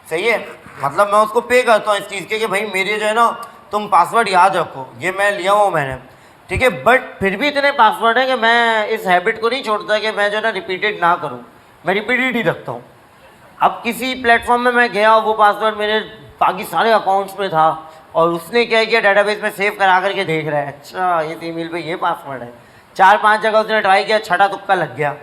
सही है, मतलब मैं उसको पे करता हूँ इस चीज़ के कि भाई मेरे जो है ना तुम पासवर्ड याद रखो, ये मैं लिया हूँ मैंने। ठीक है, बट फिर भी इतने पासवर्ड है कि मैं इस हैबिट को नहीं छोड़ता कि मैं जो है ना रिपीटेड ना करूँ, मैं रिपीटेड ही रखता हूँ। अब किसी प्लेटफॉर्म में मैं गया, वो पासवर्ड मेरे बाकी सारे अकाउंट्स में था और उसने क्या किया डेटाबेस में सेव करा करके देख रहा है, अच्छा इस ईमेल पे ये पासवर्ड है। 4-5 जगह उसने ट्राई किया, छठा तुक्का लग गया,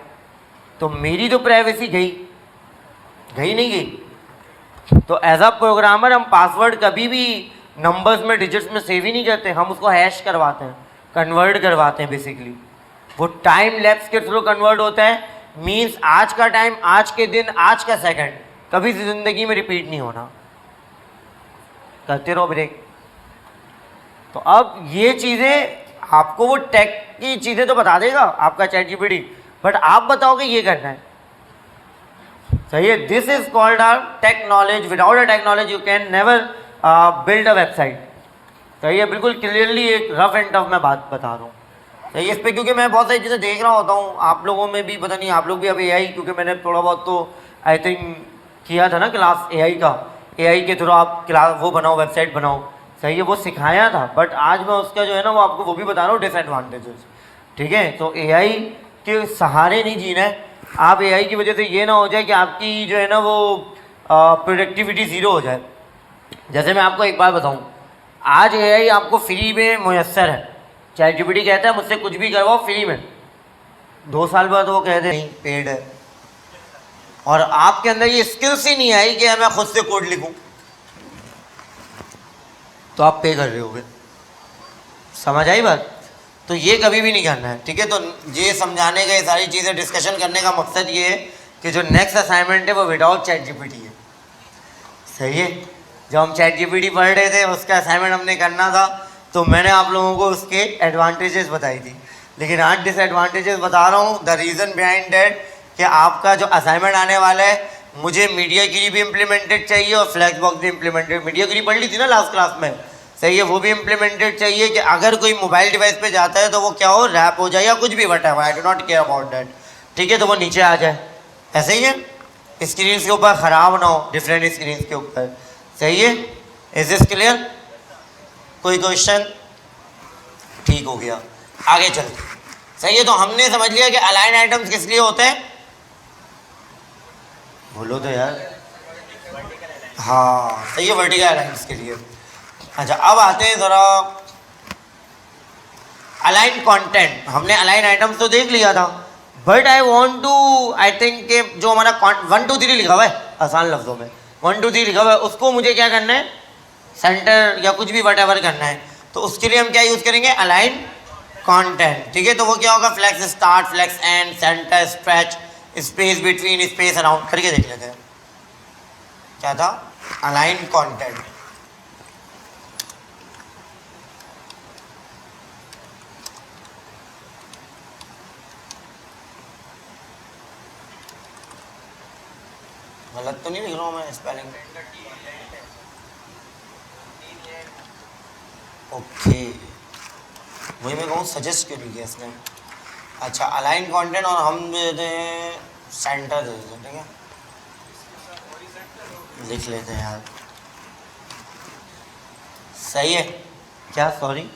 तो मेरी तो प्राइवेसी गई नहीं गई। तो एज अ प्रोग्रामर हम पासवर्ड कभी भी नंबर्स में डिजिट्स में सेव ही नहीं करते, हम उसको हैश करवाते हैं, कन्वर्ट करवाते हैं बेसिकली। वो टाइम लैप्स के थ्रू कन्वर्ट होता है, मीन्स आज का टाइम, आज के दिन, आज का सेकंड कभी ज़िंदगी में रिपीट नहीं होना। करते रहो ब्रेक। तो अब ये चीज़ें आपको वो टेक की चीज़ें तो बता देगा आपका ChatGPT, बट आप बताओगे ये करना है। सही है, this is called our tech knowledge. Without a tech knowledge you can never build a website. सही है, बिल्कुल क्लियरली एक रफ एंड टफ मैं बात बता रहा हूँ। सही है, इस पर क्योंकि मैं बहुत सारी चीज़ें देख रहा होता हूँ, आप लोगों में भी पता नहीं, आप लोग भी अब AI, क्योंकि मैंने थोड़ा बहुत तो आई थिंक किया था ना क्लास AI का, AI के थ्रू आप क्लास वो बनाओ, वेबसाइट बनाओ। सही है, वो सिखाया था, बट आज मैं उसका जो है ना वो आपको वो भी बता रहा हूँ डिसएडवांटेजेस। ठीक है, तो AI के सहारे नहीं जीना है आप। AI की वजह से ये ना हो जाए कि आपकी जो है ना वो प्रोडक्टिविटी ज़ीरो हो जाए। जैसे मैं आपको एक बात बताऊँ, आज AI आपको फ्री में मुयस्सर है। ChatGPT कहता है मुझसे कुछ भी करवाओ फ्री में, 2 साल बाद वो कहते नहीं पेड है, और आपके अंदर ये स्किल्स ही नहीं आई कि मैं खुद से कोड लिखूं, तो आप पे कर रहे होगे। समझ आई बात? तो ये कभी भी नहीं करना है। ठीक है, तो ये समझाने का, ये सारी चीज़ें डिस्कशन करने का मकसद ये है कि जो नेक्स्ट असाइनमेंट है वो विदाउट ChatGPT है। सही है, जब हम ChatGPT पढ़ रहे थे उसका असाइनमेंट हमने करना था, तो मैंने आप लोगों को उसके एडवांटेजेस बताई थी, लेकिन आज डिसएडवांटेजेस बता रहा हूँ। द रीज़न बिहाइंड दैट कि आपका जो असाइनमेंट आने वाला है, मुझे मीडियागिरी भी इम्प्लीमेंटेड चाहिए और फ्लैक्सबॉक्स भी इम्प्लीमेंटेड। मीडियागिरी पढ़ ली थी ना लास्ट क्लास में, सही है, वो भी इम्प्लीमेंटेड चाहिए कि अगर कोई मोबाइल डिवाइस पे जाता है तो वो क्या हो, रैप हो जाए या कुछ भी वट है, I do not care about that. ठीक है, तो वो नीचे आ जाए, ऐसे ही है, स्क्रीन के ऊपर ख़राब ना हो, डिफरेंट स्क्रीन के ऊपर। सही है, इज दिस क्लियर? कोई क्वेश्चन? ठीक हो गया, आगे चलते। सही है, तो हमने समझ लिया कि अलाइन आइटम्स किस लिए होते हैं, बोलो तो यार। हाँ सही है, वर्टिकल अलाइंस के लिए। अच्छा, अब आते हैं ज़रा अलाइन कंटेंट। हमने अलाइन आइटम्स तो देख लिया था, but I want to, I think कि जो हमारा 1 2 3 लिखा हुआ है, आसान लफ्ज़ों में 1 2 3 लिखा हुआ है, उसको मुझे क्या करना है, सेंटर या कुछ भी वट करना है। तो उसके लिए हम क्या यूज़ करेंगे, अलाइन कंटेंट। ठीक है, तो वो क्या होगा, flex start, flex end, centre, stretch, space between, space around, करके देख लेते हैं। क्या था, अलाइन कंटेंट। गलत तो नहीं लिख रहा हूँ मैं स्पेलिंग? ओके, वही मैं कहूँ सजेस्ट क्यों नहीं किया इसने। अच्छा, अलाइन कंटेंट और हम दे देते हैं सेंटर दे देते हैं, ठीक है, लिख लेते हैं यार। सही है क्या? सॉरी,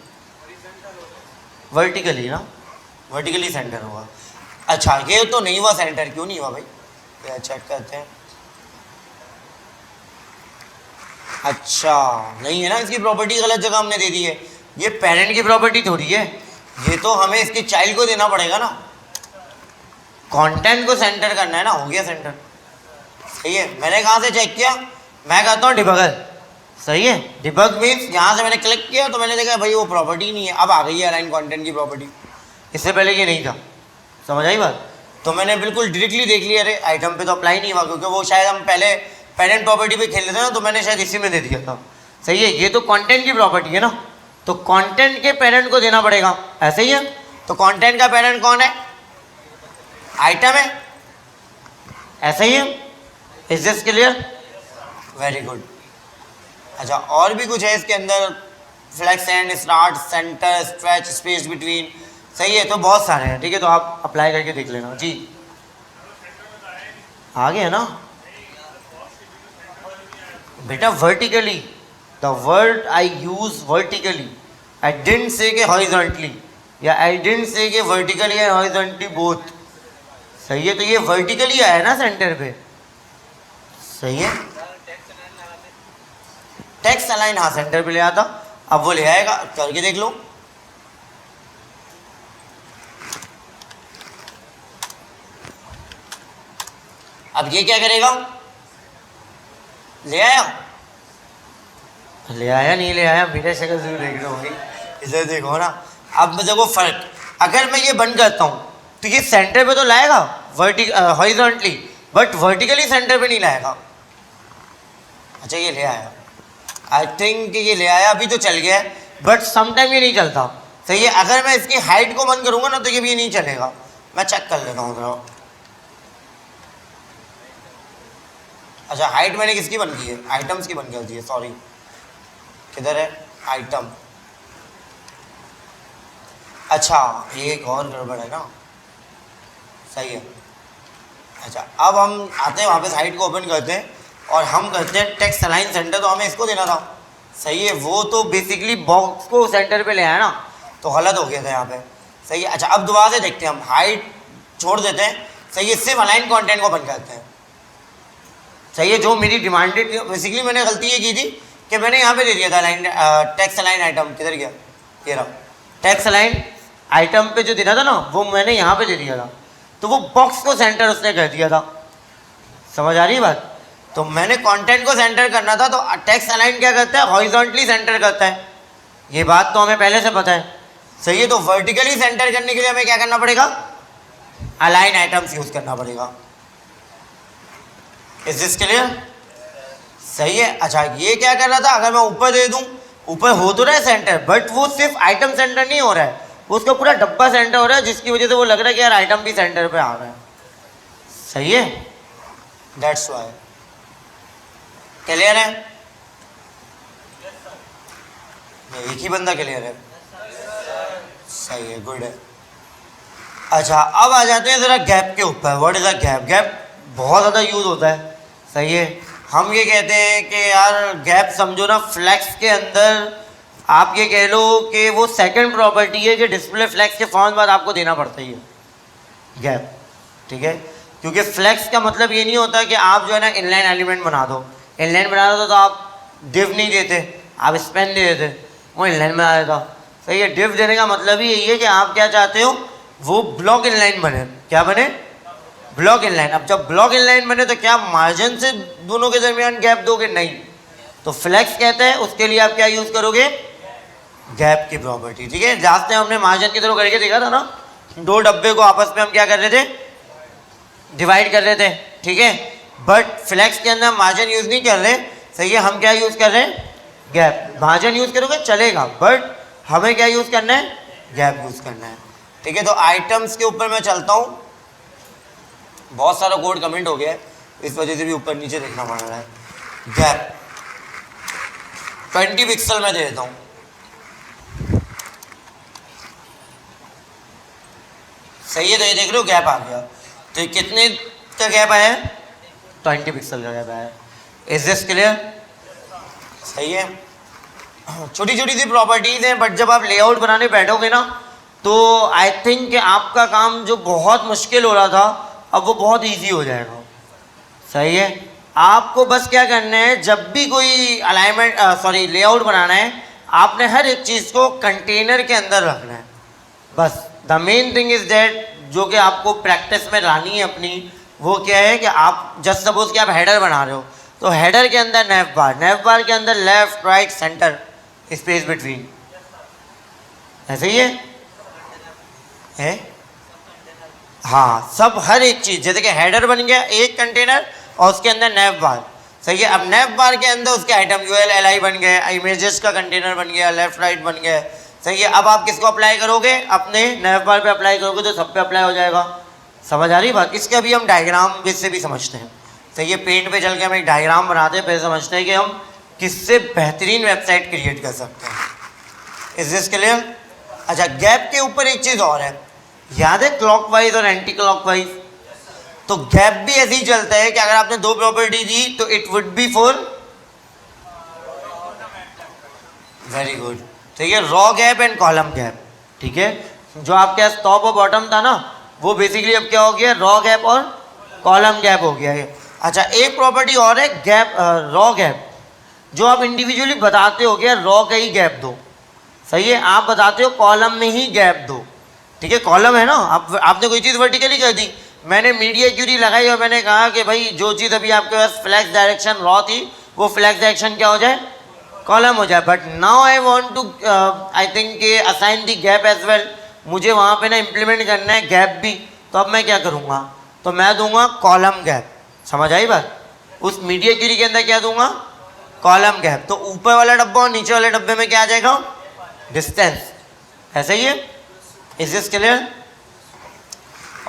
वर्टिकली ना, वर्टिकली सेंटर हुआ। अच्छा, ये तो नहीं हुआ सेंटर, क्यों नहीं हुआ भाई? ये चेक करते हैं। अच्छा, नहीं है ना, इसकी प्रॉपर्टी गलत जगह हमने दे दी है। ये पेरेंट की प्रॉपर्टी थोड़ी है, ये तो हमें इसके चाइल्ड को देना पड़ेगा ना। कंटेंट को सेंटर करना है ना, हो गया सेंटर। सही है, मैंने कहाँ से चेक किया? मैं कहता हूँ डिबगर। सही है, डिबग मीन्स यहाँ से मैंने क्लिक किया तो मैंने देखा भाई वो प्रॉपर्टी नहीं है, अब आ गई है अलाइन कंटेंट की प्रॉपर्टी, इससे पहले ये नहीं था। समझ आई बात? तो मैंने बिल्कुल डायरेक्टली देख लिया, अरे आइटम पे तो अप्लाई नहीं हुआ, क्योंकि वो शायद हम पहले पेरेंट प्रॉपर्टी पे खेल लेते ना, तो मैंने शायद इसी में दे दिया था। सही है, ये तो कंटेंट की प्रॉपर्टी है ना, तो कंटेंट के पेरेंट को देना पड़ेगा, ऐसे ही है। तो कंटेंट का पेरेंट कौन है? आइटम है, ऐसा ही है। Is this clear? Very good. अच्छा, और भी कुछ है इसके अंदर? Flex end, start, centre, stretch, space between. सही है, तो बहुत सारे हैं, ठीक है, तो आप अप्लाई करके देख लेना जी। आगे है ना बेटा, vertically, the word I use vertically, I didn't say कि हॉरिजॉन्टली, या आई डिडंट से कि वर्टिकली या हॉरिजॉन्टली बोथ। सही है, तो ये वर्टिकली आया ना सेंटर पे। सही है, टेक्स्ट अलाइन हाँ सेंटर पे ले आता, अब वो ले आएगा, करके देख लो। अब ये क्या करेगा? ले आया, ले आया नहीं ले आया, मेरे शक्ल जरूर देख रहे होंगे, इसे देखो ना। अब देखो फर्क, अगर मैं ये बंद करता हूँ तो ये सेंटर पे तो लाएगा हॉरिजॉन्टली, बट वर्टिकली सेंटर पे नहीं लाएगा। अच्छा, ये ले आया, आई थिंक ये ले आया, अभी तो चल गया है, बट समटाइम ये नहीं चलता। सही है, अगर मैं इसकी हाइट को बंद करूंगा ना तो ये भी नहीं चलेगा। मैं चेक कर लेता हूँ जरा। अच्छा, हाइट मैंने किसकी बंद की है? आइटम्स की बंद कर दी है, सॉरी। किधर है आइटम? अच्छा, ये एक और गड़बड़ है ना। सही है, अच्छा, अब हम आते हैं वापस, हाइट को ओपन करते हैं और हम करते हैं टेक्स्ट अलाइन सेंटर, तो हमें इसको देना था। सही है, वो तो बेसिकली बॉक्स को सेंटर पे ले आया ना, तो गलत हो गया था यहाँ पे। सही है, अच्छा, अब दोबारा से देखते हैं, हम हाइट छोड़ देते हैं। सही है, सिर्फ अलाइन कंटेंट को बंद करते हैं। सही है, जो मेरी डिमांडेड, बेसिकली मैंने गलती ये की थी कि मैंने यहाँ पे दे दिया था अलाइन टेक्स्ट अलाइन आइटम। किधर गया? ये रहा, टेक्स्ट अलाइन आइटम पे जो देना था ना, वो मैंने यहाँ पे दे दिया था, तो वो बॉक्स को सेंटर उसने कर दिया था। समझ आ रही है बात? तो मैंने कंटेंट को सेंटर करना था, तो टेक्स्ट अलाइन क्या करता है? हॉरिजॉन्टली सेंटर करता है। ये बात तो हमें पहले से पता है। सही है, तो वर्टिकली सेंटर करने के लिए हमें क्या करना पड़ेगा? अलाइन आइटम्स यूज करना पड़ेगा। Is this clear? सही है, अच्छा, ये क्या कर रहा था? अगर मैं ऊपर दे दूं, ऊपर हो तो रहा है सेंटर, बट वो सिर्फ आइटम सेंटर नहीं हो रहा है, उसका पूरा डब्बा सेंटर हो रहा है, जिसकी वजह से वो लग रहा है कि यार आइटम भी सेंटर पे आ रहा है। सही है, दैट्स व्हाई। क्लियर है? एक ही बंदा क्लियर है? सही है, गुड है। अच्छा, अब आ जाते हैं जरा गैप के ऊपर। What is a gap? Gap बहुत ज़्यादा यूज होता है। सही है, हम ये कहते हैं कि यार गैप समझो ना, फ्लैक्स के अंदर आप ये कह लो कि वो सेकंड प्रॉपर्टी है कि डिस्प्ले फ्लैक्स के फॉर्म बाद आपको देना पड़ता ही है गैप। ठीक है, क्योंकि फ्लैक्स का मतलब ये नहीं होता कि आप जो है ना इनलाइन एलिमेंट बना दो। इनलाइन बना दो तो आप डिव नहीं देते, आप स्पेन दे देते, वो इनलाइन बना देता। सही है, डिव देने का मतलब ही यही है कि आप क्या चाहते हो? वो ब्लॉक इनलाइन बने। क्या बने? Block inline. अब जब ब्लॉक इनलाइन बने तो क्या मार्जिन से दोनों के दरमियान गैप दोगे? नहीं। तो फ्लैक्स कहते हैं उसके लिए आप क्या यूज करोगे? गैप की प्रॉपर्टी। ठीक है, लास्ट टाइम हमने मार्जिन की तरह करके देखा था ना, दो डब्बे को आपस में हम क्या कर रहे थे? डिवाइड कर रहे थे। ठीक है, बट फ्लैक्स के अंदर मार्जिन यूज नहीं कर रहे। सही है, हम क्या यूज कर रहे हैं? गैप। मार्जिन यूज करोगे चलेगा, बट हमें क्या यूज करना है? गैप यूज करना है। ठीक है, तो आइटम्स के ऊपर मैं चलता हूँ। बहुत सारा कोड कमेंट हो गया है, इस वजह से भी ऊपर नीचे देखना पड़ रहा है। गैप 20 पिक्सल में दे देता हूँ। सही है, तो ये देख लो गैप आ गया। तो ये कितने का गैप आया है? 20 पिक्सल का गैप आया है। Is this clear? सही है। छोटी छोटी सी प्रॉपर्टीज हैं, बट जब आप लेआउट बनाने बैठोगे ना तो आई थिंक कि आपका काम जो बहुत मुश्किल हो रहा था अब वो बहुत इजी हो जाएगा। सही है। आपको बस क्या करना है, जब भी कोई अलाइनमेंट लेआउट बनाना है, आपने हर एक चीज़ को कंटेनर के अंदर रखना है। बस the main thing is that, जो कि आपको प्रैक्टिस में लानी है अपनी, वो क्या है कि आप जस्ट सपोज कि आप हेडर बना रहे हो, तो हेडर के अंदर नेव बार के अंदर left right centre space between, ऐसे ही है? हाँ, सब हर एक चीज़, जैसे कि हेडर बन गया एक कंटेनर और उसके अंदर नेव बार। सही है। अब नेव बार के अंदर उसके आइटम यूएल एलआई बन गए, इमेजेस का कंटेनर बन गया, लेफ्ट राइट बन गया। सही है। अब आप किसको अप्लाई करोगे? अपने नेव बार पे अप्लाई करोगे तो सब पे अप्लाई हो जाएगा। समझ आ रही बात? इसके अभी हम डायग्राम बेस से भी समझते हैं। सही है। पेंट पे चल के हम एक डायग्राम बनाते हैं, फिर समझते हैं कि हम किससे बेहतरीन वेबसाइट क्रिएट कर सकते हैं। Is this clear? अच्छा, गैप के ऊपर एक चीज़ और है, याद है क्लॉकवाइज और एंटी क्लॉकवाइज? तो गैप भी ऐसे ही चलता है कि अगर आपने दो प्रॉपर्टी दी तो it would be for, very good, ठीक है, raw gap and column gap. ठीक है। जो आपके पास टॉप और बॉटम था ना, वो बेसिकली अब क्या हो गया? रॉ गैप और कॉलम गैप हो गया है। अच्छा, एक प्रॉपर्टी और है गैप, रॉ गैप, जो आप इंडिविजुअली बताते हो गया रॉ का ही गैप दो। सही है। आप बताते हो कॉलम में ही गैप दो। ठीक है। कॉलम है ना, आपने कोई चीज़ वर्टिकली कर दी, मैंने मीडिया क्यूरी लगाई और मैंने कहा कि भाई जो चीज़ अभी आपके पास फ्लैक्स डायरेक्शन रॉ थी, वो फ्लैक्स डायरेक्शन क्या हो जाए? कॉलम हो जाए। But now I want to I think assign the gap as well. मुझे वहाँ पे ना इम्प्लीमेंट करना है गैप भी, तो अब मैं क्या करूँगा? तो मैं दूंगा कॉलम गैप। समझ आई बात? उस मीडिया क्यूरी के अंदर क्या दूंगा? Column gap. तो ऊपर वाला डब्बा और नीचे वाले डब्बे में क्या आ जाएगा? डिस्टेंस। ऐसा ही है। Is this clear?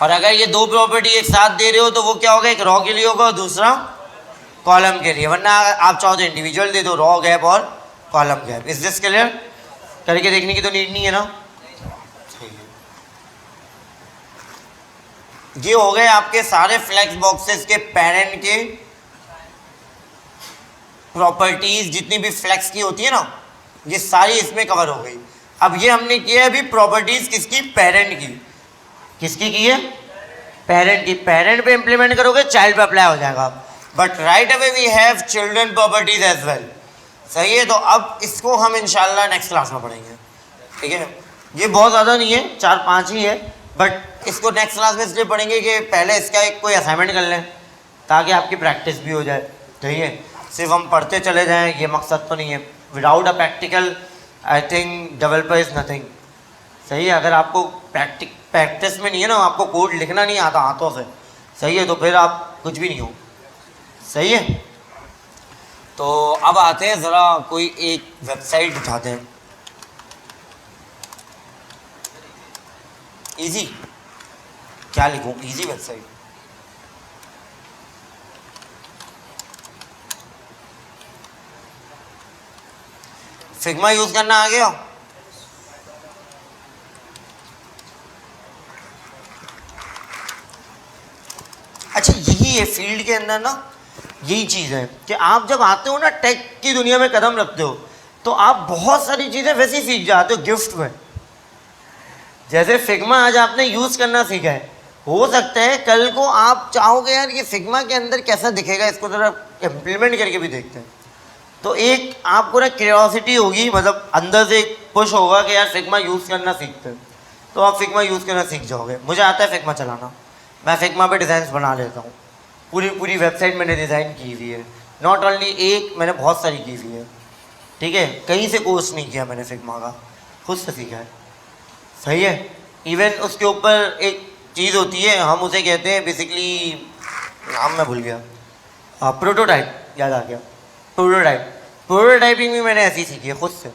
और अगर ये दो प्रॉपर्टी एक साथ दे रहे हो तो वो क्या होगा? एक रॉ के लिए होगा और दूसरा कॉलम के लिए। वरना आप चाहो तो इंडिविजुअल दे दो, रॉ गैप और column gap. Is this clear? करके देखने की तो नीड नहीं है ना? ये हो गए आपके सारे फ्लेक्स बॉक्सेस के पेरेंट के प्रॉपर्टीज, जितनी भी फ्लेक्स की होती है ना, ये सारी इसमें कवर हो गई। अब ये हमने किया है अभी प्रॉपर्टीज किसकी? पेरेंट की। किसकी की है? पेरेंट की। पेरेंट पे इंप्लीमेंट करोगे, चाइल्ड पे अप्लाई हो जाएगा। But right away we have children properties as well. सही है। तो अब इसको हम इंशाल्लाह नेक्स्ट क्लास में पढ़ेंगे। ठीक है। ये बहुत ज़्यादा नहीं है, 4-5 ही है, बट इसको नेक्स्ट क्लास में इसलिए पढ़ेंगे कि पहले इसका एक कोई असाइनमेंट कर लें ताकि आपकी प्रैक्टिस भी हो जाए। ठीक है। सिर्फ हम पढ़ते चले जाएं ये मकसद तो नहीं है। Without a practical I think developer is nothing. सही है। अगर आपको प्रैक्टिस में नहीं है ना, आपको कोड लिखना नहीं आता हाथों से, सही है, तो फिर आप कुछ भी नहीं हो। सही है। तो अब आते हैं ज़रा कोई एक वेबसाइट उठाते हैं। इजी क्या लिखूं? Easy website. फिग्मा यूज करना आ गया? अच्छा, यही है फील्ड के अंदर ना, यही चीज़ है कि आप जब आते हो ना, टेक की दुनिया में कदम रखते हो, तो आप बहुत सारी चीज़ें वैसे ही सीख जाते हो गिफ्ट में। जैसे फिग्मा आज आपने यूज़ करना सीखा है, हो सकता है कल को आप चाहोगे यार ये फिग्मा के अंदर कैसा दिखेगा, इसको ज़रा इम्प्लीमेंट करके भी देखते हैं। तो एक आपको ना क्यूरियोसिटी होगी, मतलब अंदर से एक पुश होगा कि यार फिग्मा यूज़ करना सीखते हैं, तो आप फिग्मा यूज़ करना सीख जाओगे। मुझे आता है फिग्मा चलाना, मैं फिग्मा पे डिज़ाइंस बना लेता हूँ। पूरी वेबसाइट मैंने डिज़ाइन की हुई है, नॉट ओनली एक, मैंने बहुत सारी की हुई है। ठीक है। कहीं से कोर्स नहीं किया मैंने फिग्मा का, खुद से सीखा है। सही है। इवन उसके ऊपर एक चीज़ होती है, हम उसे कहते हैं बेसिकली, नाम मैं भूल गया, प्रोटोटाइप, याद आ गया, प्रोटोटाइपिंग भी मैंने ऐसी सीखी है खुद से।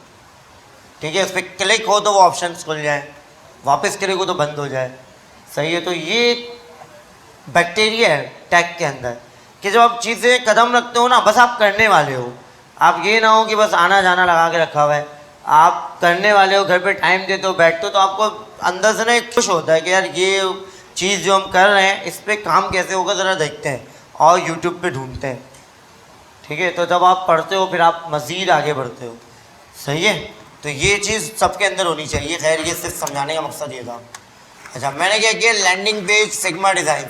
ठीक है। उस पर क्लिक हो तो वो ऑप्शन खुल जाए, वापस क्लिक हो तो बंद हो जाए। सही है। तो ये बैक्टीरिया है टैग के अंदर कि जब आप चीज़ें कदम रखते हो ना, बस आप करने वाले हो, आप ये ना हो कि बस आना जाना लगा के रखा हुआ है, आप करने वाले हो, घर पे टाइम देते हो, बैठते हो, तो आपको अंदर से ना एक खुश होता है कि यार ये चीज़ जो हम कर रहे हैं इस पर काम कैसे होगा ज़रा देखते हैं, और यूट्यूब पे ढूंढते हैं। ठीक है, तो जब आप पढ़ते हो फिर आप मज़ीद आगे बढ़ते हो। सही है, तो ये चीज़ सबके अंदर होनी चाहिए। खैर ये सिर्फ समझाने का मकसद ये था। अच्छा, मैंने क्या किया, लैंडिंग पेज सिग्मा डिज़ाइन।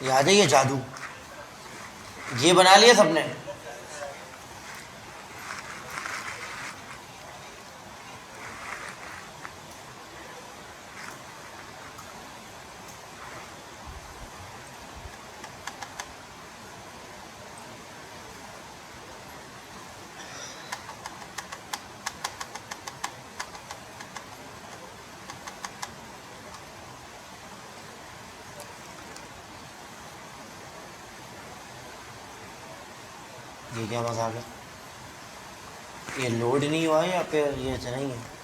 याद है ये जादू, ये बना लिया सबने। ये क्या मजाक है, ये लोड नहीं हुआ है या फिर ये अच्छा नहीं है।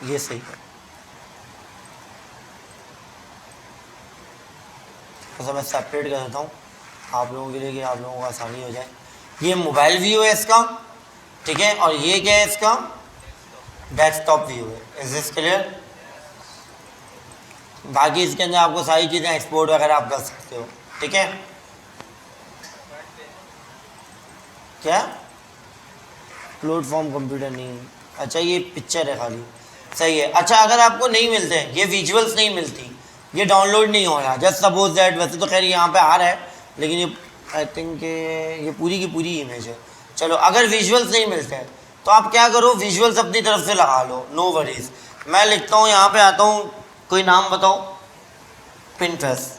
ये सही है, तो मैं सेपरेट कर देता हूँ आप लोगों के लिए कि आप लोगों को आसानी हो जाए। ये मोबाइल व्यू है इसका, ठीक है, और ये क्या है इसका, डेस्कटॉप व्यू है। Is this clear? बाकी इसके अंदर आपको सारी चीज़ें एक्सपोर्ट वगैरह आप कर सकते हो। ठीक है, क्या प्लेटफॉर्म कंप्यूटर नहीं, अच्छा ये पिक्चर है खाली, सही है। अच्छा, अगर आपको नहीं मिलते ये विजुअल्स नहीं मिलती, ये डाउनलोड नहीं हो रहा, जस्ट सपोज दैट, वैसे तो खैर यहाँ पे आ रहा है लेकिन ये आई थिंक ये पूरी की पूरी इमेज है। चलो, अगर विजुअल्स नहीं मिलते हैं तो आप क्या करो, विजुअल्स अपनी तरफ से लगा लो, नो वरीज। मैं लिखता हूँ, यहाँ पे आता हूँ, कोई नाम बताओ, पिंटरेस्ट।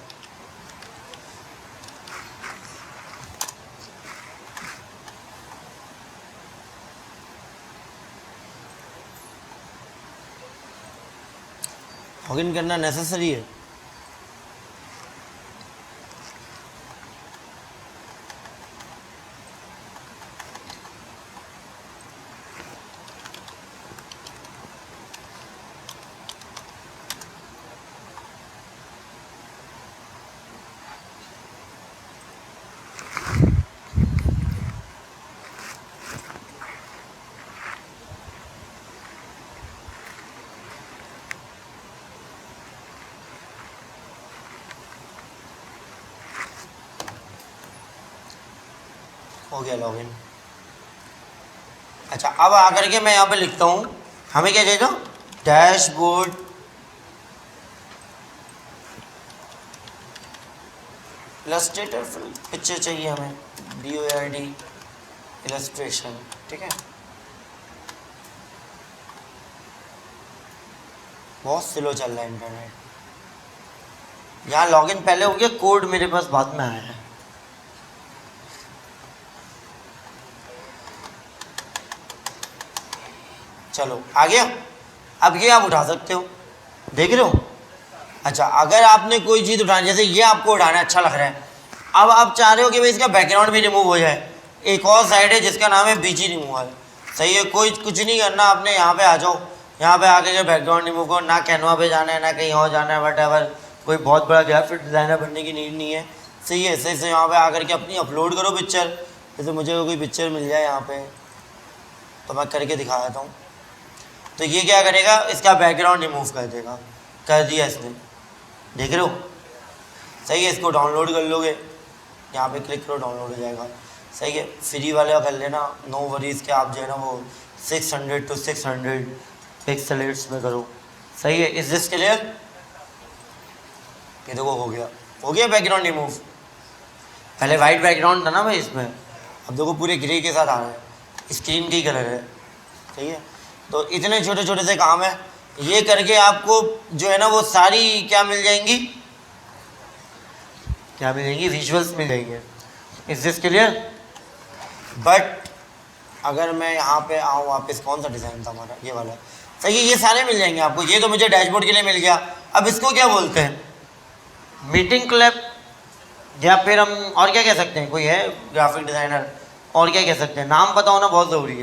लॉगिन करना नेसेसरी है? हो गया लॉगिन। अच्छा, अब आकर के मैं यहाँ पे लिखता हूँ, हमें क्या चाहिए था, डैशबोर्ड इलस्ट्रेटर पिक्चर चाहिए हमें, BORD इलस्ट्रेशन। ठीक है, बहुत स्लो चल रहा है इंटरनेट। यहाँ लॉगिन पहले हो गया, कोड मेरे पास बाद में आया है। चलो आ गया। अब ये आप उठा सकते हो, देख रहे हो। अच्छा, अगर आपने कोई चीज़ उठानी, जैसे ये आपको उठाना अच्छा लग रहा है, अब आप चाह रहे हो कि भाई इसका बैकग्राउंड भी रिमूव हो जाए, एक और साइड है जिसका नाम है बीजी रिमूवल। सही है, कोई कुछ नहीं करना आपने, यहाँ पे आ जाओ, यहाँ पे आके जो बैकग्राउंड रिमूव करो, ना कैनवा पे जाना है ना कहीं और जाना है, वट एवर, कोई बहुत बड़ा ग्राफिक डिज़ाइनर बनने की नीड नहीं है। सही है, सही से यहाँ पे आकर के अपनी अपलोड करो पिक्चर। जैसे मुझे कोई पिक्चर मिल जाए यहाँ पे तो मैं करके दिखा देता हूँ। तो ये क्या करेगा, इसका बैकग्राउंड रिमूव कर देगा, कर दिया इसने, देख रहे हो। सही है, इसको डाउनलोड कर लोगे, यहाँ पे क्लिक करो, डाउनलोड हो जाएगा। सही है, फ्री वाले का कर लेना, नो वरीज के आप जो है ना वो 600 to 600 पिक्सल्स में करो। सही है, इज दिस क्लियर। ये देखो हो गया बैकग्राउंड रिमूव। पहले वाइट बैकग्राउंड था ना भाई इसमें, अब देखो पूरे ग्रे के साथ आ रहा है, स्क्रीन की कलर है। सही है, तो इतने छोटे छोटे से काम है, ये करके आपको जो है ना वो सारी क्या मिल जाएंगी, क्या मिल जाएंगी, विजुअल्स मिल जाएंगे। Is this clear. बट अगर मैं यहाँ पे आऊँ वापस, कौन सा डिज़ाइन था हमारा, ये वाला। सही है, ये सारे मिल जाएंगे आपको। ये तो मुझे डैशबोर्ड के लिए मिल गया। अब इसको क्या बोलते हैं, मीटिंग क्लिप, या फिर हम और क्या कह सकते हैं, कोई है ग्राफिक डिज़ाइनर और क्या कह सकते हैं, नाम पता होना बहुत ज़रूरी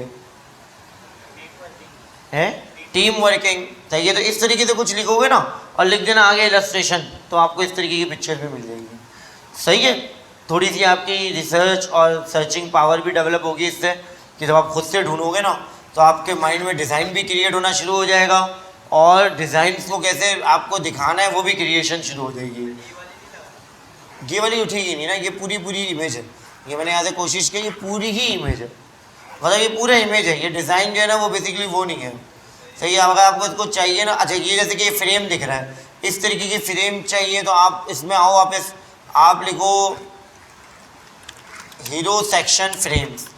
है टीम वर्किंग। सही है, तो इस तरीके से कुछ लिखोगे ना और लिख देना आगे इलस्ट्रेशन, तो आपको इस तरीके की पिक्चर भी मिल जाएगी। सही है, थोड़ी सी आपकी रिसर्च और सर्चिंग पावर भी डेवलप होगी इससे, कि जब आप खुद से ढूंढोगे ना तो आपके माइंड में डिज़ाइन भी क्रिएट होना शुरू हो जाएगा, और डिज़ाइंस को कैसे आपको दिखाना है वो भी क्रिएशन शुरू हो जाएगी। ये वाली उठेगी नहीं ना, ये पूरी इमेज है। ये मैंने यहाँ से कोशिश की, ये पूरी ही इमेज है, मतलब ये पूरा इमेज है। ये डिज़ाइन जो है ना वो बेसिकली वो नहीं है। सही है, अगर आपको इसको चाहिए ना, अच्छा ये जैसे कि ये फ्रेम दिख रहा है, इस तरीके की फ्रेम चाहिए तो आप इसमें आओ वापस, आप लिखो हीरो सेक्शन फ्रेम्स,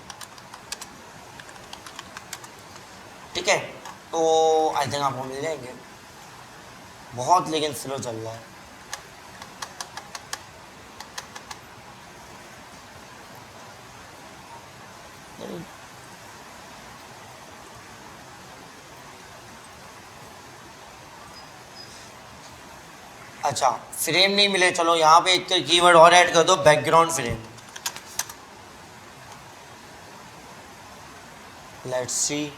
ठीक है, तो आई थिंक आपको मिल जाएंगे। बहुत लेकिन स्लो चल रहा है। अच्छा, फ्रेम नहीं मिले, चलो यहाँ पे एक कीवर्ड और ऐड कर दो, बैकग्राउंड फ्रेम। लेट्स सी,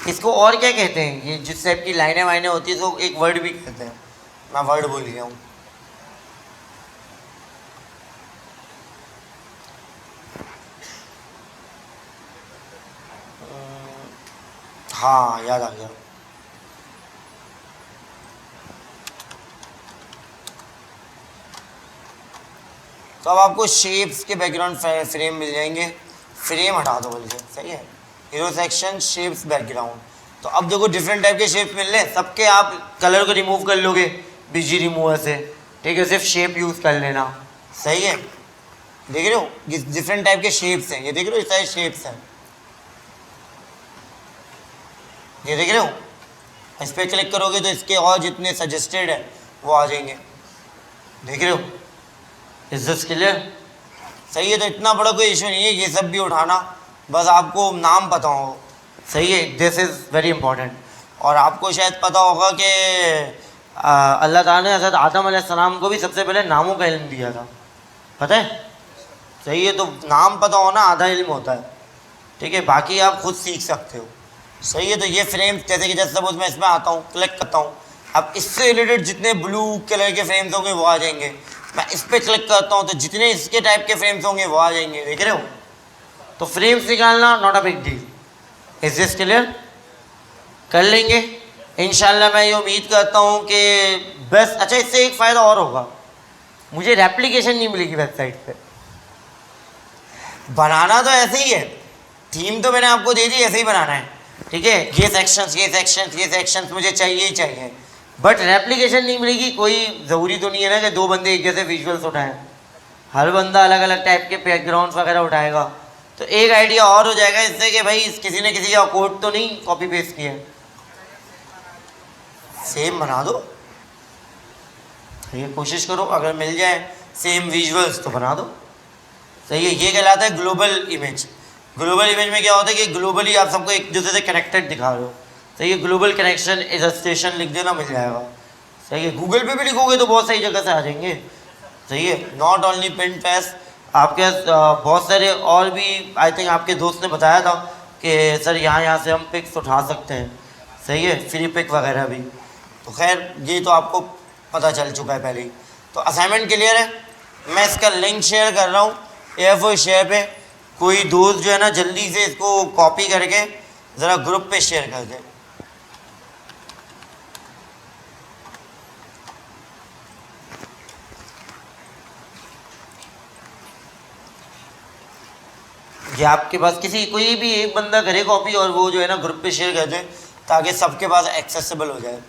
इसको और क्या कहते हैं, ये जिस टाइप की लाइनें वाइनें होती है तो एक वर्ड भी कहते हैं, मैं वर्ड भूल गया हूँ। हाँ याद आ गया। तो अब आपको शेप्स के बैकग्राउंड फ्रेम मिल जाएंगे। फ्रेम हटा दो बल्कि, सही है, हीरो सेक्शन शेप्स बैकग्राउंड। तो अब देखो डिफरेंट टाइप के शेप्स मिल रहे, सबके आप कलर को रिमूव कर लोगे बीजी रिमूवर से, ठीक है, सिर्फ शेप यूज कर लेना। सही है, देख रहे हो डिफरेंट टाइप के शेप्स हैं, ये देख रहे हो, इस सारे शेप्स हैं, ये देख रहे हो। इस पर क्लिक करोगे तो इसके और जितने सजेस्टेड है वो आ जाएंगे, देख रहे हो। Is this clear. सही है, तो इतना बड़ा कोई इशू नहीं है ये सब भी उठाना, बस आपको नाम पता हो। सही है, दिस इज़ वेरी इंपॉर्टेंट। और आपको शायद पता होगा कि अल्लाह ताला ने हज़रत आदम अलैहिस्सलाम को भी सबसे पहले नामों का इल्म दिया था, पता है। सही है, तो नाम पता होना आधा इल्म होता है, ठीक है, बाकी आप खुद सीख सकते हो। सही है, तो ये फ्रेम जैसे कि जैसे सपोज मैं इसमें आता हूँ, क्लिक करता हूँ, अब इससे रिलेटेड जितने ब्लू कलर के फ्रेम्स होंगे वो आ जाएंगे। मैं इस पर क्लिक करता हूँ तो जितने इसके टाइप के फ्रेम्स होंगे वो आ जाएंगे, देख रहे हो। तो फ्रेम्स निकालना not a big deal. Is this clear. कर लेंगे इंशाल्लाह। मैं ये उम्मीद करता हूँ कि बस। अच्छा, इससे एक फ़ायदा और होगा, मुझे रेप्लिकेशन नहीं मिलेगी वेबसाइट पे। बनाना तो ऐसे ही है, थीम तो मैंने आपको दे दी, ऐसे ही बनाना है, ठीक है। ये सेक्शंस ये सेक्शंस ये सेक्शंस मुझे चाहिए ही चाहिए, बट रेप्लिकेशन नहीं मिलेगी। कोई ज़रूरी तो नहीं है ना कि दो बंदे एक जैसे विजुअल्स उठाएं, हर बंदा अलग अलग टाइप के बैकग्राउंड वगैरह उठाएगा। तो एक आइडिया और हो जाएगा इससे कि भाई किसी ने किसी का कोड तो नहीं कॉपी पेस्ट किया, सेम बना दो। ये कोशिश करो, अगर मिल जाए सेम विजुअल्स तो बना दो। सही है, ये कहलाता है ग्लोबल इमेज। ग्लोबल इमेज में क्या होता है कि ग्लोबली आप सबको एक दूसरे से कनेक्टेड दिखा रहे हो। सही है, global connection is a station लिख देना, मिल जाएगा। सही है, गूगल पे भी लिखोगे तो बहुत सही जगह से आ जाएंगे। सही है, नॉट ओनली पिंटरेस्ट, आपके बहुत सारे और भी, आई थिंक आपके दोस्त ने बताया था कि सर यहाँ से हम पिक्स उठा सकते हैं। सही है, फ्री पिक वगैरह भी। तो खैर ये तो आपको पता चल चुका है पहले ही। तो असाइनमेंट क्लियर है, मैं इसका लिंक शेयर कर रहा हूँ A4 शेयर पे। कोई दोस्त जो है ना जल्दी से इसको कॉपी करके ज़रा ग्रुप पे शेयर कर दे। ये आपके पास किसी कोई भी एक बंदा करे कॉपी और वो जो है ना ग्रुप पे शेयर कर दे ताकि सबके पास एक्सेसिबल हो जाए।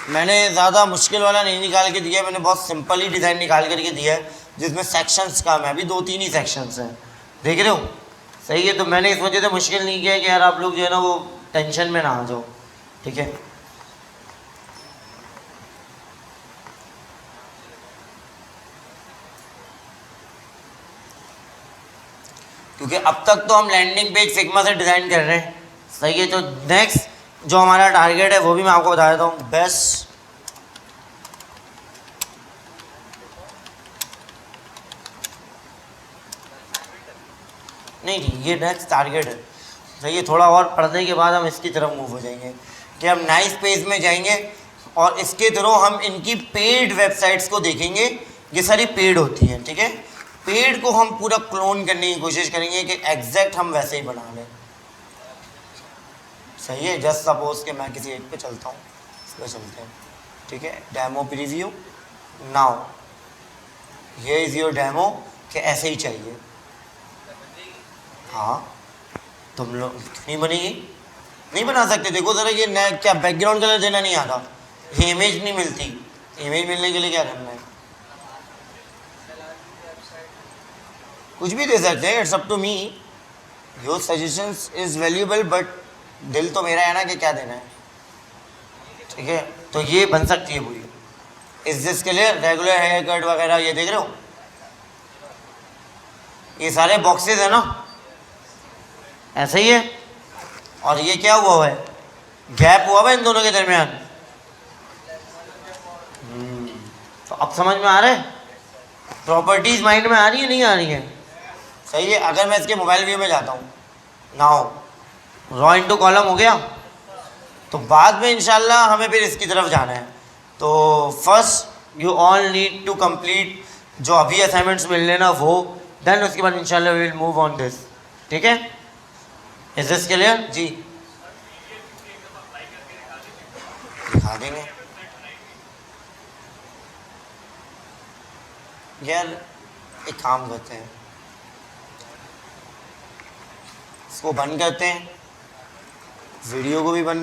मैंने ज़्यादा मुश्किल वाला नहीं निकाल के दिया, मैंने बहुत सिंपल ही डिज़ाइन निकाल करके दिया है जिसमें सेक्शंस कम है। अभी 2-3 ही सेक्शंस हैं, देख रहे हो। सही है, तो मैंने इस वजह से मुश्किल नहीं किया कि यार आप लोग जो है ना वो टेंशन में ना आ जाओ। ठीक है, क्योंकि अब तक तो हम लैंडिंग पेज फिग्मा से डिज़ाइन कर रहे हैं। सही है, तो नेक्स्ट जो हमारा टारगेट है वो भी मैं आपको बता देता हूँ। बेस्ट नहीं, ये नेक्स्ट टारगेट है। सही है, थोड़ा और पढ़ने के बाद हम इसकी तरफ मूव हो जाएंगे कि हम नाइस पेज में जाएंगे और इसके थ्रू हम इनकी पेड वेबसाइट्स को देखेंगे। ये सारी पेड होती हैं, ठीक है। पेड को हम पूरा क्लोन करने की कोशिश करेंगे कि एग्जैक्ट हम वैसे ही बना लें। सही है, जस्ट सपोज कि मैं किसी एक पे चलता हूँ, इस पर चलते हैं। ठीक है, डेमो प्रीव्यू नाउ, ये इज़ योर डेमो कि ऐसे ही चाहिए। हाँ, तुम लोग नहीं बनेगी, नहीं बना सकते। देखो ज़रा, ये नया क्या बैकग्राउंड कलर देना नहीं आता, ये इमेज नहीं मिलती। इमेज मिलने के लिए क्या करना है, कुछ भी दे सकते हैं। It's up to me, your suggestions is valuable, but दिल तो मेरा है ना कि क्या देना है। ठीक है, तो ये बन सकती है पूरी। इस दिस के लिए रेगुलर हेयर कट वगैरह, ये देख रहे हो, ये सारे बॉक्सेस है ना, ऐसा ही है। और ये क्या हुआ है, गैप हुआ है इन दोनों के दरमियान। तो अब समझ में आ रहा है, प्रॉपर्टीज माइंड में आ रही है, नहीं आ रही है। सही है, अगर मैं इसके मोबाइल व्यू में जाता हूँ, नाउ रॉ इनटू कॉलम हो गया, तो बाद में इंशाल्लाह हमें फिर इसकी तरफ जाना है। तो first you all need to complete जो अभी असाइनमेंट्स मिल लेना वो, देन उसके बाद इंशाल्लाह we will move on this. ठीक है, इज दिस क्लियर जी? दिखा देंगे यार, एक काम करते हैं, इसको बंद करते हैं, वीडियो को भी बंद